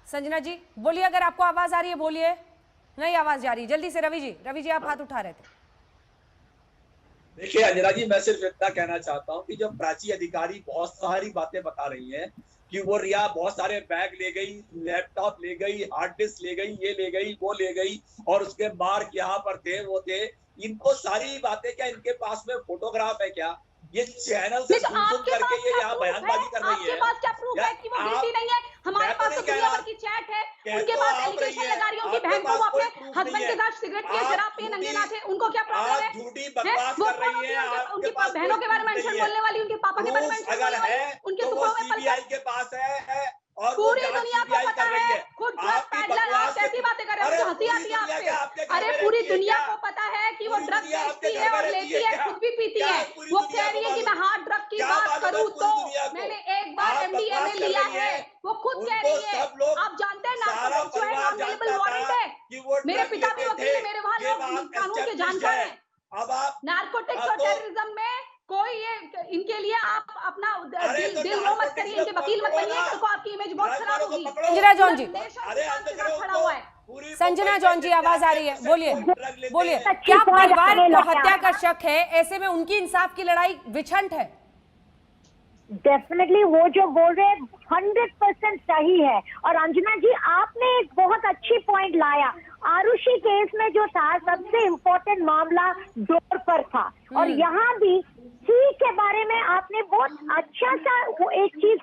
संजना जी बोलिए अगर आपको आवाज आ रही है, बोलिए। नहीं आवाज जा रही, जल्दी से रवि जी आप हाथ उठा रहे थे। देखिए अंजना जी, मैं सिर्फ इतना कहना चाहता हूँ कि जो प्राची अधिकारी बहुत सारी बातें बता रही हैं, कि वो रिया बहुत सारे बैग ले गई, लैपटॉप ले गई, हार्ड डिस्क ले गई, ये ले गई, वो ले गई, और उसके मार्क यहाँ पर थे, वो थे। इनको सारी बातें क्या इनके पास में फोटोग्राफ है क्या? ये चैनल से सुन करके ये यहाँ बयानबाजी कर रही है। आपके पास क्या प्रूफ है कि वो गिल्टी नहीं है? हमारे पास तो दुनिया भर की चैट है। उनके पास एलिगेशन लगा रही है उनकी बहन को वो अपने हस्बैंड के साथ सिगरेट पिए, शराब पिए, नंगे नाचे। उनको क्या प्रॉब्लम है? झूठी बकवास कर रही है। उनकी बहनों के बारे में मेंशन बोलने वाली, उनके पापा के बारे में मेंशन बोलने वाली, उनके सुपरों में सीबीआई के पास है और पूरी दुनिया को पता है। खुद ड्रग पैडलर, आप कैसी बातें कर रहे हो? हंसी आती है आपसे। अरे पूरी दुनिया को पता है कि वो ड्रग बेचती है और लेती है, खुद भी पीती है। वो कह रही है कि मैं हार्ड ड्रग की बात करूं तो मैंने एक बार एमडीए में लिया है, वो खुद कह रही है। आप जानते हैं नार्कोटिक्स जो है नॉन अवेलेबल वारंट है। मेरे पिता भी वकील है, मेरे वहां कानून के जानकार हैं। अब आप नार्कोटिक्स और टेररिज्म में कोई ये इनके लिए आप अपना दिल वो मत करिए, इनके वकील मत बनिए, तो आपकी इमेज बहुत खराब होगी। संजना जॉन जी, खड़ा हुआ है। संजना जॉन जी आवाज आ रही है, बोलिए बोलिए। क्या परिवार को हत्या का शक है? ऐसे में उनकी इंसाफ की लड़ाई विछंट है। डेफिनेटली वो जो बोल रहे हैं 100% सही है। और अंजना जी, आपने एक बहुत अच्छी पॉइंट लाया। आरुषि केस में जो था सबसे इम्पोर्टेंट मामला डोर पर था, और यहाँ भी की के बारे में आपने बहुत अच्छा सा वो एक चीज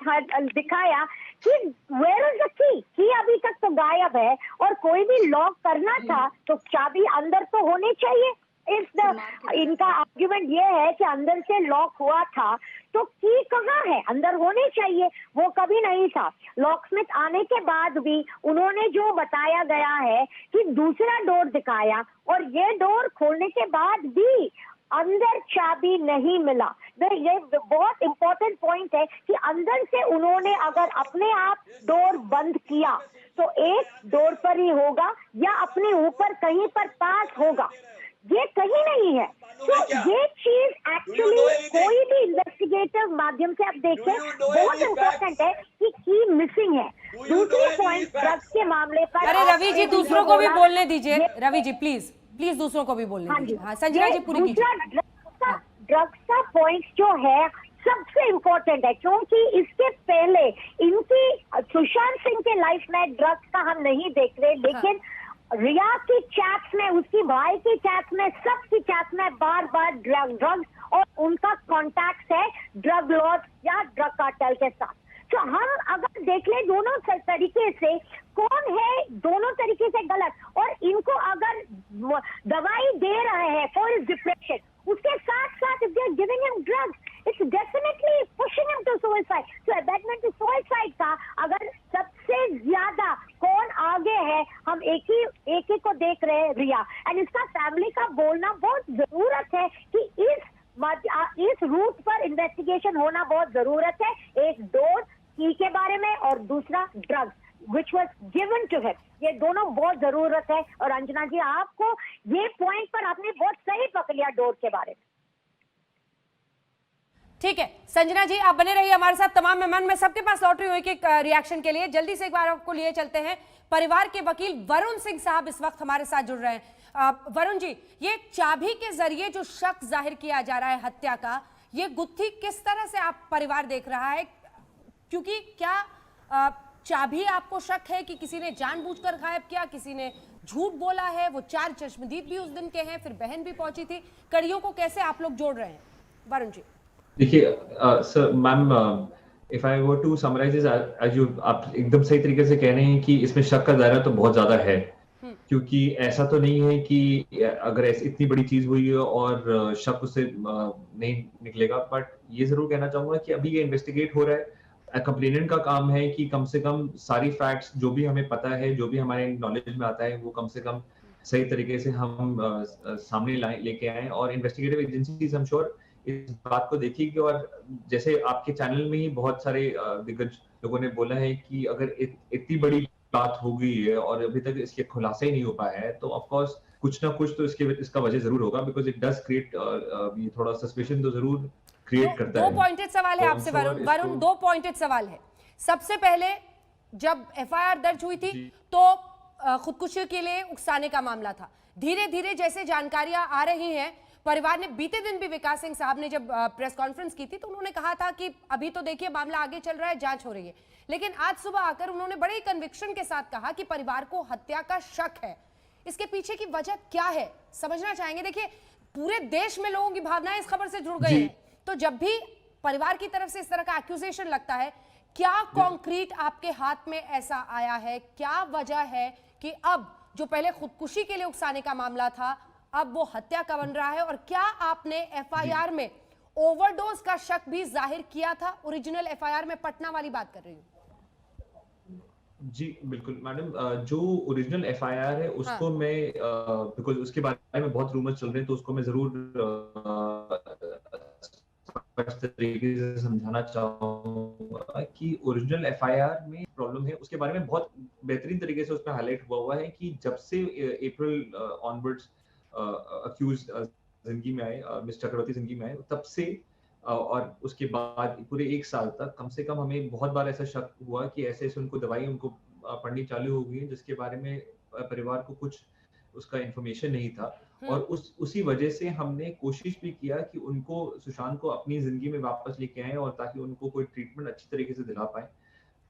दिखाया कि वेयर इज द की अभी तक तो गायब है, और कोई भी लॉक करना था तो चाबी अंदर तो होनी चाहिए। इनका आर्ग्यूमेंट ये है कि अंदर से लॉक हुआ था, तो की कहाँ है? अंदर होने चाहिए, वो कभी नहीं था। लॉकस्मिथ आने के बाद भी उन्होंने जो बताया गया है कि दूसरा डोर दिखाया, और ये डोर खोलने के बाद भी अंदर चाबी नहीं मिला। ये बहुत इंपॉर्टेंट पॉइंट है कि अंदर से उन्होंने अगर अपने आप डोर बंद किया तो एक डोर पर ही होगा या अपने ऊपर कहीं पर पास होगा, ये कहीं नहीं है। तो ये चीज एक्चुअली कोई भी इन्वेस्टिगेटिव माध्यम से आप देखें बहुत इम्पोर्टेंट है कि की मिसिंग है। दूसरी पॉइंट ड्रग्स के मामले पर। अरे रवि जी, दूसरों को भी बोलने दीजिए। रवि जी प्लीज प्लीज दूसरों को भी बोलने दीजिए। हाँ संजना जी पूरी कीजिए। ड्रग्स का पॉइंट जो है सबसे इम्पोर्टेंट है, क्योंकि इसके पहले इनकी सुशांत सिंह के लाइफ में ड्रग्स का हम नहीं देख रहे, लेकिन रिया की चैट्स में, उसकी भाई की चैट्स में, सबकी चैट्स में बार बार ड्रग्स और उनका कॉन्टैक्ट है ड्रग लॉर्ड या ड्रग कार्टेल के साथ। तो हम अगर देख ले दोनों तरीके से कौन है दोनों तरीके से गलत, और इनको अगर दवाई दे रहे हैं फॉर डिप्रेशन, उसके साथ साथ if they're giving him drugs, it's definitely pushing him to suicide. So abetment to suicide का अगर सबसे ज्यादा कौन आगे है, हम एक ही को देख रहे हैं, रिया। एंड इसका फैमिली का बोलना बहुत जरूरत है कि इस रूट पर इन्वेस्टिगेशन होना बहुत जरूरत है। एक डोर की के बारे में और दूसरा drugs which was given to him, ये दोनों बहुत जरूरत है। और अंजना जी, आपको ये पॉइंट पर आपने बहुत सही पकड़ लिया डोर के बारे में। ठीक है संजना जी, आप बने रहिए हमारे साथ। तमाम मेहमान मैं सबके पास लौट रही हूँ एक रिएक्शन के लिए। जल्दी से एक बार आपको लिए चलते हैं। परिवार के वकील वरुण सिंह साहब इस वक्त हमारे साथ जुड़ रहे हैं। वरुण जी, ये चाबी के जरिए जो शक जाहिर किया जा रहा है हत्या का, ये गुत्थी किस तरह से आप परिवार देख रहा है? क्योंकि क्या चाबी आपको शक है कि किसी ने जानबूझकर गायब किया, किसी ने झूठ बोला है? वो 4 चश्मदीद भी उस दिन के हैं, फिर बहन भी पहुंची थी। कड़ियों को कैसे आप लोग जोड़ रहे हैं वरुण जी? देखिए sir, ma'am, if I were to summarise आप एकदम सही तरीके से कह रहे हैं कि इसमें शक का दायरा तो बहुत ज्यादा है, क्योंकि ऐसा तो नहीं है कि अगर इतनी बड़ी चीज हुई है और शक उससे नहीं निकलेगा। बट ये जरूर कहना चाहूंगा कि अभी ये इन्वेस्टिगेट हो रहा है। कंप्लेनेंट का काम है कि कम से कम सारी फैक्ट्स जो भी हमें पता है, जो भी हमारे नॉलेज में आता है, वो कम से कम सही तरीके से हम सामने लेके आए। और इन्वेस्टिगेटिव एजेंसीज हम श्योर इस बात को देखेगी। और जैसे आपके चैनल में ही बहुत सारे दिग्गज लोगों ने बोला है कि अगर इतनी बड़ी बात हो गई है और अभी तक इसके खुलासा ही नहीं हो पाया है, तो ऑफ कोर्स कुछ ना कुछ तो इसका वजह जरूर होगा, बिकॉज इट डज क्रिएट ये थोड़ा सस्पेशन तो जरूर क्रिएट करता है। 2 पॉइंटेड सवाल है आपसे वरुण, 2 पॉइंटेड सवाल है। सबसे पहले, जब एफआईआर दर्ज हुई थी तो खुदकुशी के लिए उकसाने का मामला था। धीरे धीरे जैसे जानकारियां आ रही हैं, परिवार ने बीते दिन भी विकास सिंह साहब ने जब प्रेस कॉन्फ्रेंस की थी तो उन्होंने कहा था कि अभी तो देखिए मामला आगे चल रहा है, जांच हो रही है, लेकिन आज सुबह आकर उन्होंने बड़े कन्विक्शन के साथ कहा कि परिवार को हत्या का शक है। इसके पीछे की वजह क्या है समझना चाहेंगे। देखिए पूरे देश में लोगों की भावनाएं इस खबर से जुड़ गई हैं, तो जब भी परिवार की तरफ से इस तरह का एक्यूजेशन लगता है, क्या कॉन्क्रीट आपके हाथ में ऐसा आया है, क्या वजह है कि अब जो पहले खुदकुशी के लिए उकसाने का मामला था अब वो हत्या का बन रहा है, और क्या आपने एफआईआर में ओवरडोज का शक भी जाहिर किया था? ओरिजिनल एफआईआर में पटना वाली बात कर रही हूँ। जी बिल्कुल मैडम, जो ओरिजिनल एफआईआर है उसको मैं बिकॉज उसके बारे में बहुत रूमर्स चल रहे हैं तो उसको मैं जरूर स्पष्ट तरीके से समझाना चाहूंगा कि ओरिजिनल एफआईआर में प्रॉब्लम है उसके बारे में बहुत बेहतरीन तरीके से उसमें हाईलाइट हुआ है कि जब से अप्रैल ऑनवर्ड्स अक्यूज जिंदगी में आए, मिस्टर चक्रवर्ती जिंदगी में आए, तब से और उसके बाद पूरे 1 साल तक कम से कम हमें बहुत बार ऐसा शक हुआ कि ऐसे ऐसे उनको दवाई उनको पढ़नी चालू हो गई है जिसके बारे में परिवार को कुछ उसका इंफॉर्मेशन नहीं था। और उसी वजह से हमने कोशिश भी किया कि उनको सुशांत को अपनी जिंदगी में वापस लेके आए और ताकि उनको कोई ट्रीटमेंट अच्छी तरीके से दिला पाए,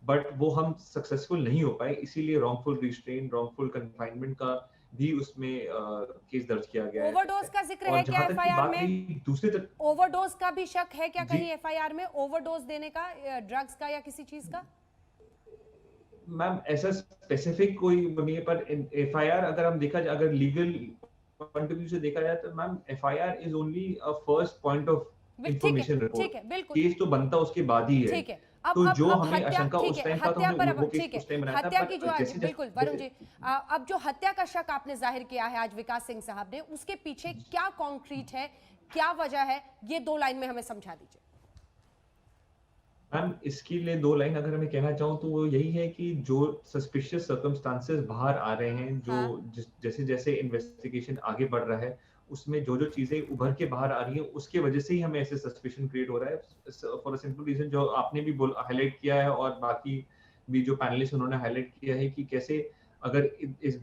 बट वो हम सक्सेसफुल नहीं हो पाए। इसीलिए रॉन्गफुल रिस्ट्रेन, रॉन्गफुल कन्फाइनमेंट का भी उसमें केस दर्ज किया गया है। ओवरडोज का जिक्र है क्या एफआईआर में? दूसरी तरफ ओवरडोज का भी शक है क्या कहीं एफआईआर में, ओवरडोज देने का, ड्रग्स का या किसी चीज का? मैम ऐसा स्पेसिफिक कोई नहीं है, पर एफआईआर अगर हम देखा जाए, अगर लीगल पॉइंट ऑफ व्यू से देखा जाए तो ma'am FIR is only a first point of information report. ठीक है, बिल्कुल। केस तो बनता उसके बाद ही है। ठीक है। तो जो हमें आशंका उस टाइम का तो हमने वो केस उस टाइम बनाया था। हत्या की जो आज बिल्कुल वरुण जी, अब जो हत्या का शक आपने जाहिर किया है आज विकास सिंह साहब ने, उसके पीछे क्या कॉन्क्रीट है, क्या वजह है, ये 2 लाइन में हमें समझा दीजिए। मैम इसके लिए 2 लाइन अगर मैं कहना चाहूँ तो वो यही है कि जो सस्पिशियस सर्कमस्टांसेस बाहर आ रहे हैं, जो जैसे जैसे इन्वेस्टिगेशन आगे बढ़ रहा है उसमें जो जो चीजें उभर के बाहर आ रही हैं उसके वजह से ही हमें ऐसे सस्पिशन क्रिएट हो रहा है। फॉर अ सिंपल रीजन जो आपने भी हाईलाइट किया है और बाकी भी जो पैनलिस्ट उन्होंने हाईलाइट किया है कि कैसे अगर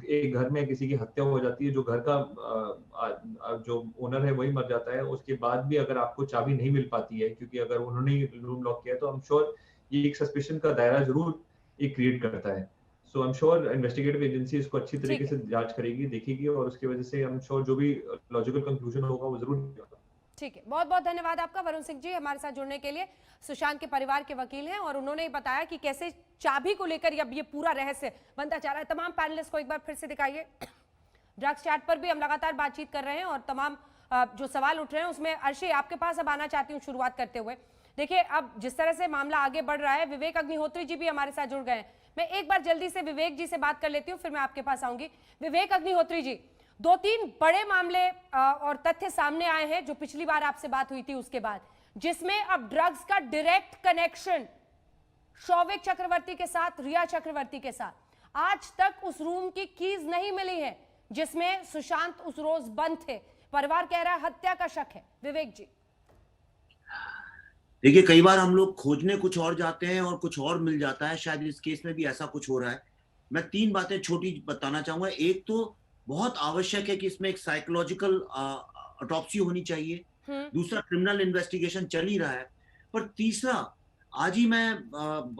एक घर में किसी की हत्या हो जाती है, जो घर का जो ओनर है वही मर जाता है, उसके बाद भी अगर आपको चाबी नहीं मिल पाती है क्योंकि अगर उन्होंने रूम लॉक किया तो आई एम श्योर ये एक सस्पिशन का दायरा जरूर ये क्रिएट करता है। So I am sure investigative agency इसको अच्छी तरीके से जांच करेगी, देखेगी और उसकी वजह से आई एम श्योर जो भी लॉजिकल कंक्लूजन होगा वो जरूर होगा। ठीक है, बहुत बहुत धन्यवाद आपका वरुण सिंह जी हमारे साथ जुड़ने के लिए। सुशांत के परिवार के वकील हैं और उन्होंने बताया कि कैसे चाबी को लेकर अब ये पूरा रहस्य बनता जा रहा है। तमाम पैनलिस्ट को एक बार फिर से दिखाइए। ड्रग्स चैट पर भी हम लगातार बातचीत कर रहे हैं और तमाम जो सवाल उठ रहे हैं उसमें अर्शी आपके पास अब आना चाहती हूँ शुरुआत करते हुए। देखिए अब जिस तरह से मामला आगे बढ़ रहा है, विवेक अग्निहोत्री जी भी हमारे साथ जुड़ गए हैं। मैं एक बार जल्दी से विवेक जी से बात कर लेती हूँ, फिर मैं आपके पास आऊंगी। विवेक अग्निहोत्री जी, 2-3 बड़े मामले और तथ्य सामने आए हैं जो पिछली बार आपसे बात हुई थी उसके बाद, जिसमें अब ड्रग्स का डायरेक्ट कनेक्शन शौविक चक्रवर्ती के साथ, रिया चक्रवर्ती के साथ। आज तक उस रूम की कीज नहीं मिली है जिसमें सुशांत उस रोज बंद थे। परिवार कह रहा है हत्या का शक है। विवेक जी, देखिए कई बार हम लोग खोजने कुछ और जाते हैं और कुछ और मिल जाता है, शायद इस केस में भी ऐसा कुछ हो रहा है। मैं 3 बातें छोटी बताना चाहूंगा। एक तो बहुत आवश्यक है कि इसमें एक साइकोलॉजिकल ऑटोप्सी होनी चाहिए। दूसरा, क्रिमिनल इन्वेस्टिगेशन चल ही रहा है। पर तीसरा, आज ही मैं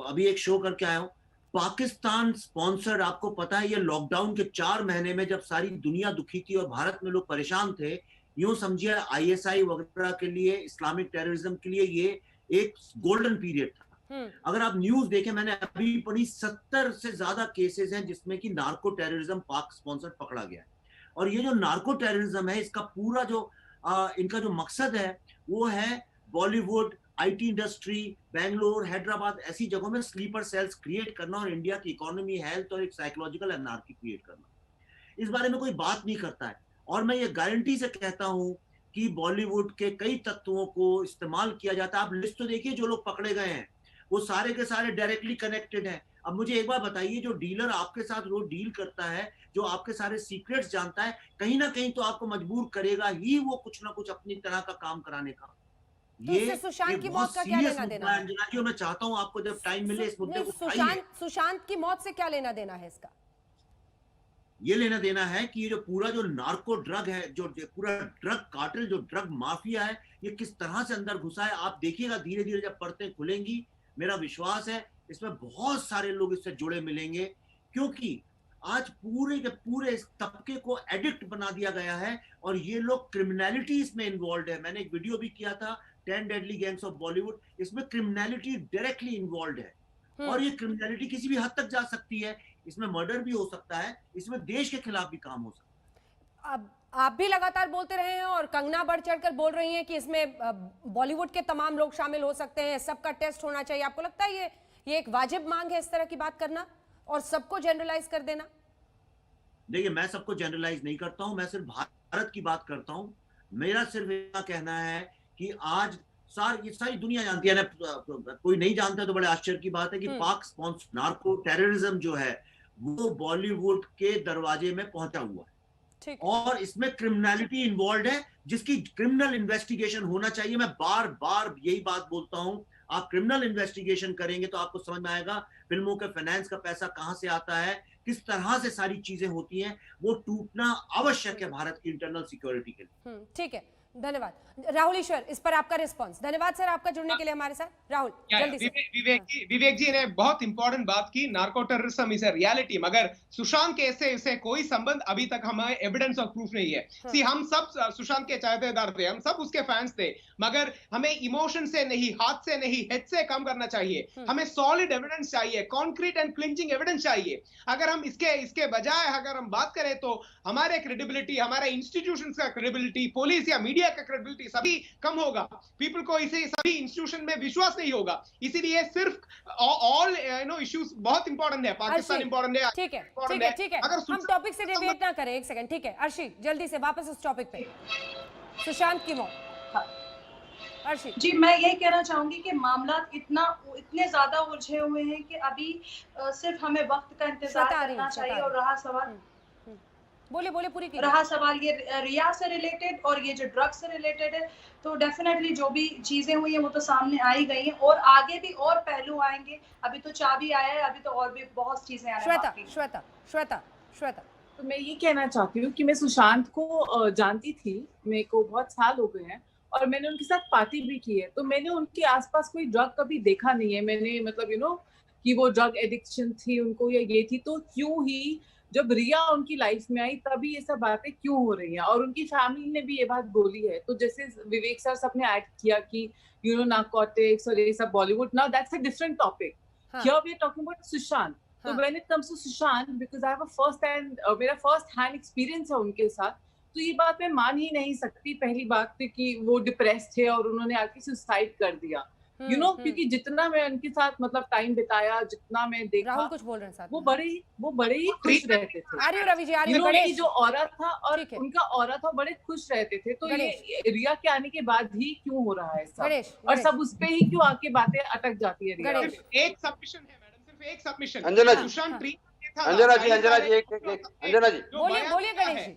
अभी एक शो करके आया हूँ, पाकिस्तान स्पॉन्सर्ड, आपको पता है ये लॉकडाउन के 4 महीने में जब सारी दुनिया दुखी थी और भारत में लोग परेशान थे, यूं समझिए ISI वगैरह के लिए, इस्लामिक टेररिज्म के लिए ये एक गोल्डन पीरियड था। अगर आप न्यूज देखें, मैंने अभी पढ़ी 70 से ज्यादा केसेस हैं जिसमें कि नार्को टेररिज्म पाक स्पॉन्सर्ड पकड़ा गया है। और ये जो नार्को टेररिज्म है, इसका पूरा जो इनका जो मकसद है वो है बॉलीवुड, IT इंडस्ट्री, बेंगलोर, हैदराबाद ऐसी जगहों में स्लीपर सेल्स क्रिएट करना और इंडिया की इकोनॉमी, हेल्थ और एक साइकोलॉजिकल एनार्की क्रिएट करना। इस बारे में कोई बात नहीं करता है। और मैं ये गारंटी से कहता हूं कि बॉलीवुड के कई तत्वों को इस्तेमाल किया जाता है। आप लिस्ट तो देखिए, जो लोग पकड़े गए हैं वो सारे के सारे डायरेक्टली कनेक्टेड हैं। अब मुझे एक बार बताइए, जो डीलर आपके साथ रोज डील करता है, जो आपके सारे सीक्रेट्स जानता है, कहीं ना कहीं तो आपको मजबूर करेगा ही वो कुछ ना कुछ अपनी तरह का काम कराने का। तो ये सुशांत की मौत का क्या लेना देना है? अंजना जी, मैं चाहता हूं आपको जब टाइम मिले इस मुद्दे को सुशांत की मौत से क्या लेना देना है इसका? ये लेना देना है कि ये जो पूरा जो नार्को ड्रग है, जो पूरा ड्रग कार्टेल, जो ड्रग माफिया है, ये किस तरह से अंदर घुसा है। आप देखिएगा धीरे धीरे जब परतें खुलेंगी, मेरा विश्वास है इसमें बहुत सारे लोग इससे जुड़े मिलेंगे, क्योंकि आज पूरे के पूरे इस तबके को एडिक्ट बना दिया गया है और ये लोग क्रिमिनलिटी इसमें इन्वॉल्व है। मैंने एक वीडियो भी किया था 10 डेडली गैंग्स ऑफ बॉलीवुड, इसमें क्रिमिनलिटी डायरेक्टली इन्वॉल्व है और ये क्रिमिनलिटी किसी भी हद तक जा सकती है। इसमें मर्डर भी हो सकता है, इसमें देश के खिलाफ भी काम हो सकता है। अब आप भी लगातार बोलते रहे हैं और कंगना बढ़ चढ़कर बोल रही हैं कि इसमें बॉलीवुड के तमाम लोग शामिल हो सकते हैं, सबका टेस्ट होना चाहिए। आपको लगता है ये एक वाजिब मांग है इस तरह की बात करना और सबको जनरलाइज कर देना? देखिए, मैं सबको जनरलाइज नहीं करता हूं, मैं सिर्फ भारत की बात करता हूं। मेरा सिर्फ इतना कहना है कि आज सारी दुनिया जानती है ना, कोई नहीं जानता तो बड़े आश्चर्य की बात है कि पाक स्पॉन्सर्ड नार्को टेररिज्म जो है वो बॉलीवुड के दरवाजे में पहुंचा हुआ है और इसमें क्रिमिनलिटी इन्वॉल्व है, जिसकी क्रिमिनल इन्वेस्टिगेशन होना चाहिए। मैं बार बार यही बात बोलता हूं, आप क्रिमिनल इन्वेस्टिगेशन करेंगे तो आपको समझ में आएगा फिल्मों के फाइनेंस का पैसा कहां से आता है, किस तरह से सारी चीजें होती हैं। वो टूटना आवश्यक है भारत की इंटरनल सिक्योरिटी के लिए। ठीक है, धन्यवाद। राहुल ईश्वर, इस पर आपका रिस्पांस। धन्यवाद सर आपका जुड़ने के लिए हमारे साथ। राहुल जल्दी से। विवेक जी ने बहुत इंपॉर्टेंट बात की, narco terrorism is a reality, मगर सुशांत केस से इसे कोई संबंध अभी तक हमें एविडेंस ऑफ प्रूफ नहीं है। सी हम सब सुशांत के चाहतेदार थे, हम सब उसके फैंस थे, मगर हमें इमोशन से नहीं, हाथ से नहीं, हेड से काम करना चाहिए। हमें सॉलिड एविडेंस चाहिए, कॉन्क्रीट एंड क्लिंचिंग एविडेंस चाहिए। अगर हम इसके बजाय अगर हम बात करें तो हमारे क्रेडिबिलिटी, हमारे इंस्टीट्यूशंस का क्रेडिबिलिटी, पुलिस या मीडिया का क्रेडिबिलिटी सभी कम होगा। पीपल को इसे सभी इंस्टीट्यूशन में विश्वास नहीं होगा। इसीलिए सिर्फ ऑल इश्यूज बहुत इंपॉर्टेंट है, पाकिस्तान इंपॉर्टेंट है। ठीक है, हम टॉपिक से डेविएट ना करें। एक सेकंड, ठीक है अर्शी, जल्दी से वापस उस टॉपिक पे, सुशांत की मौत। जी, मैं यही कहना चाहूंगी कि मामला इतने ज्यादा उलझे हुए हैं कि अभी सिर्फ हमें वक्त का इंतजार करना चाहिए। और रहा सवाल, बोले पूरी रहा सवाल ये रिया से रिलेटेड और ये जो ड्रग्स से रिलेटेड है, तो डेफिनेटली जो भी चीजें हुई हैं वो तो सामने आई गई हैं और आगे भी और पहलू आएंगे। अभी तो चाबी आया है, अभी तो और भी बहुत चीजें आने बाकी हैं। श्वेता, तो मैं ये कहना चाहती हूँ कि मैं सुशांत को जानती थी, मेरे को बहुत साल हो गए हैं और मैंने उनके साथ पार्टी भी की है, तो मैंने उनके आसपास कोई ड्रग कभी देखा नहीं है। मैंने मतलब कि वो ड्रग एडिक्शन थी उनको या ये थी, तो क्यों ही जब रिया उनकी लाइफ में आई तभी ये सब बातें क्यों हो रही हैं। और उनकी फैमिली ने भी ये बात बोली है। तो जैसे विवेक सर सबने ऐड किया कि नार्कोटिक्स और ये सब Bollywood, now that's a different topic. Here we are talking about Sushant. तो when it comes to Sushant, because I have मेरा फर्स्ट हैंड एक्सपीरियंस है उनके साथ, तो ये बात मैं मान ही नहीं सकती। पहली बात थी कि वो डिप्रेस थे और उन्होंने आके सुसाइड कर दिया, क्योंकि जितना मैं उनके साथ मतलब टाइम बिताया, जितना मैं देखा, राहुल कुछ बोल रहे हैं साथ, वो बड़े ही खुश रहते थे। रवि जी, बड़े जो औरत था और उनका औरत था, बड़े खुश रहते थे। तो ये रिया के आने के बाद ही क्यों हो रहा है सब, और सब उस पे ही क्यों आके बातें अटक जाती है। रिया एक सबमिशन है मैडम, सिर्फ एक सबमिशन। अंजना जी, बोलिए गणेश जी।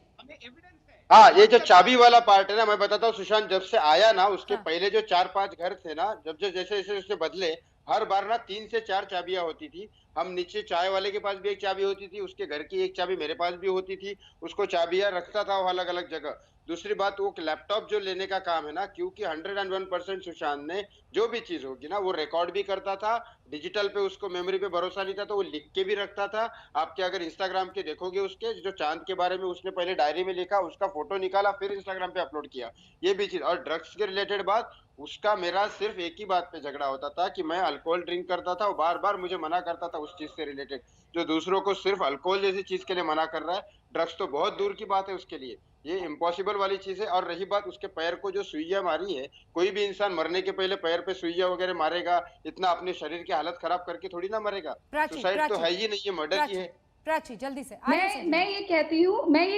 हाँ, ये जो चाबी वाला पार्ट है ना, मैं बताता हूँ। सुशांत जब से आया ना, उसके पहले जो 4-5 घर थे ना, जैसे जैसे उससे बदले, हर बार ना 3 से 4 चाबियां होती थी। हम नीचे चाय वाले के पास भी एक चाबी होती थी, उसके घर की एक चाबी मेरे पास भी होती थी, उसको चाबियां रखता था वो अलग अलग जगह। दूसरी बात, वो लैपटॉप जो लेने का काम है ना, क्योंकि 101% सुशांत ने जो भी चीज होगी ना वो रिकॉर्ड भी करता था, डिजिटल पे उसको मेमोरी पे भरोसा नहीं था तो वो लिख के भी रखता था। आपके अगर इंस्टाग्राम के देखोगे, उसके जो चांद के बारे में उसने पहले डायरी में लिखा, उसका फोटो निकाला, फिर इंस्टाग्राम पे अपलोड किया, ये भी चीज। और ड्रग्स के रिलेटेड बात, उसका मेरा सिर्फ एक ही बात पे झगड़ा होता था कि मैं अल्कोहल ड्रिंक करता था, वो बार बार मुझे मना करता था उस चीज से रिलेटेड, जो दूसरों को सिर्फ अल्कोहल जैसी चीज के लिए मना कर रहा है। ड्रग्स तो बहुत दूर की बात है उसके लिए, ये इम्पॉसिबल वाली चीज है। और रही बात उसके पैर को जो सुइया मारी है, कोई भी इंसान मरने के पहले पैर पे सुइया वगैरह मारेगा, इतना अपने शरीर की हालत खराब करके थोड़ी ना मरेगा। सुसाइड तो है ही नहीं, ये मर्डर ही है। प्राची जल्दी से। मैं ये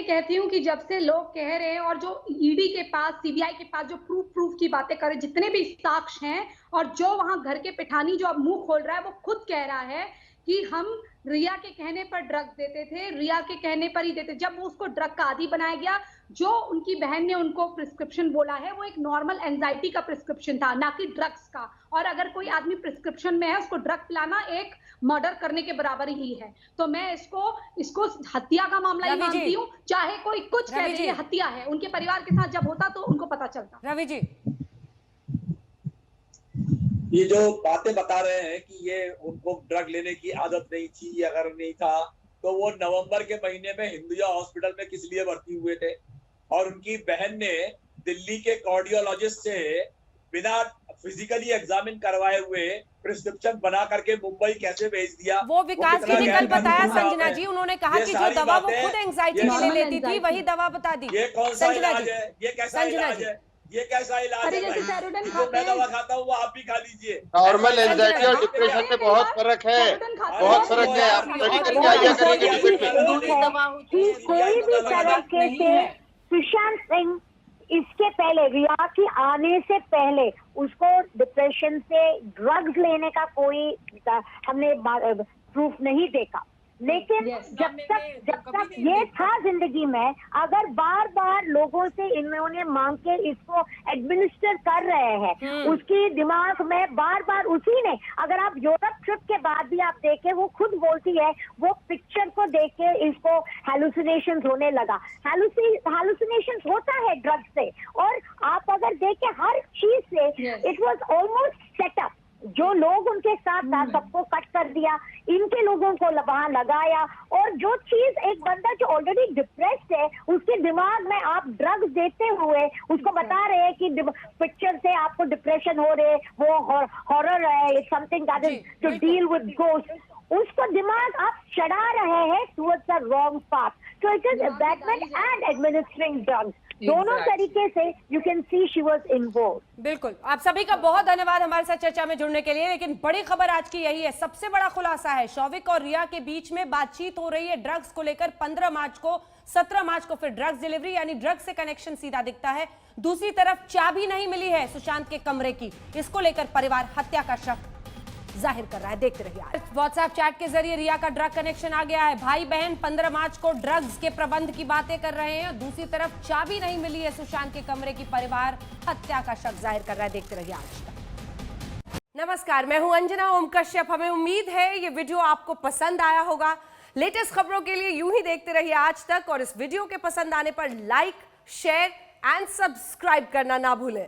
कहती हूँ कि जब से लोग कह रहे हैं और जो ईडी के पास, सीबीआई के पास जो प्रूफ की बातें कर रहे, जितने भी साक्ष्य हैं, और जो वहां घर के पिठानी जो अब मुंह खोल रहा है, वो खुद कह रहा है कि हम रिया के कहने पर ड्रग देते थे, रिया के कहने पर ही देते। जब वो उसको ड्रग का आदी बनाया गया, जो उनकी बहन ने उनको प्रिस्क्रिप्शन बोला है वो एक नॉर्मल एंजाइटी का प्रिस्क्रिप्शन था, ना कि ड्रग्स का। और अगर कोई आदमी प्रिस्क्रिप्शन में है, उसको ड्रग पिलाना एक मर्डर करने के बराबर ही है। तो मैं इसको हत्या का मामला ही मानती हूँ, चाहे कोई कुछ कह दे, ये हत्या है। उनके परिवार के साथ जब होता तो उनको पता चलता। रवि जी, ये जो बातें बता रहे हैं कि ये उनको ड्रग लेने की आदत नहीं थी, अगर नहीं था तो वो नवंबर के महीने में हिंदुया हॉस्पिटल में किस लिए भर्ती हुए थे? और उनकी बहन ने दिल्ली के कार्डियोलॉजिस्ट से बिना फिजिकली एग्जामिन करवाए हुए प्रिस्क्रिप्शन बना करके मुंबई कैसे भेज दिया? वो विकास जी ने कल बताया संजना जी, उन्होंने कहा कि जो दवा वो खुद एंजाइटी के लिए लेती थी वही दवा बता दी। ये कौन सा इलाज है? ये कैसा इलाज है? ये कैसा इलाज है? जो मैं दवा खाता हूँ वो आप भी खा लीजिए। नॉर्मल एंजाइटी और डिप्रेशन में बहुत फर्क है, बहुत फर्क है। आप स्टडी करके आइए करेंगे डिबेट में। कोई भी तरीके से सुशांत सिंह इसके पहले, रिया के आने से पहले उसको डिप्रेशन से ड्रग्स लेने का कोई हमने प्रूफ नहीं देखा। लेकिन जब तक ये था जिंदगी में, अगर बार बार लोगों से इन्होंने मांग के इसको एडमिनिस्टर कर रहे हैं, उसकी दिमाग में बार बार उसी ने, अगर आप यूरोप ट्रिप के बाद भी आप देखें, वो खुद बोलती है वो पिक्चर को देख के इसको हैलुसिनेशंस होने लगा। हैलुसिनेशंस होता है ड्रग्स से, और आप अगर देखें हर चीज से इट वाज ऑलमोस्ट सेटअप। जो लोग उनके साथ था सबको कट कर दिया, इनके लोगों को वहां लगाया, और जो चीज एक बंदा जो ऑलरेडी डिप्रेस्ड है उसके दिमाग में आप ड्रग्स देते हुए उसको बता रहे हैं कि पिक्चर से आपको डिप्रेशन हो रहे, वो हॉरर है, something that is to deal with ghost, उसको दिमाग आप चढ़ा रहे हैं towards the wrong path. So it is abetment and administering drugs, दोनों तरीके से you can see she was involve. बिल्कुल, आप सभी का बहुत धन्यवाद हमारे साथ चर्चा में जुड़ने के लिए। लेकिन बड़ी खबर आज की यही है, सबसे बड़ा खुलासा है, शौविक और रिया के बीच में बातचीत हो रही है ड्रग्स को लेकर। 15 मार्च को, 17 मार्च को फिर ड्रग्स डिलीवरी, यानी ड्रग्स से कनेक्शन सीधा दिखता है। दूसरी तरफ चाबी नहीं मिली है सुशांत के कमरे की, इसको लेकर परिवार हत्या का शक जाहिर कर रहा है। देखते रहिए। व्हाट्सएप चैट के जरिए रिया का ड्रग कनेक्शन आ गया है। भाई बहन 15 मार्च को ड्रग्स के प्रबंध की बातें कर रहे हैं। दूसरी तरफ चाबी नहीं मिली है सुशांत के कमरे की, परिवार हत्या का शक जाहिर कर रहा है। देखते रहिए आज तक। नमस्कार, मैं हूं अंजना ओम कश्यप। हमें उम्मीद है ये वीडियो आपको पसंद आया होगा। लेटेस्ट खबरों के लिए यूं ही देखते रहिए आज तक, और इस वीडियो के पसंद आने पर लाइक, शेयर एंड सब्सक्राइब करना ना भूलें।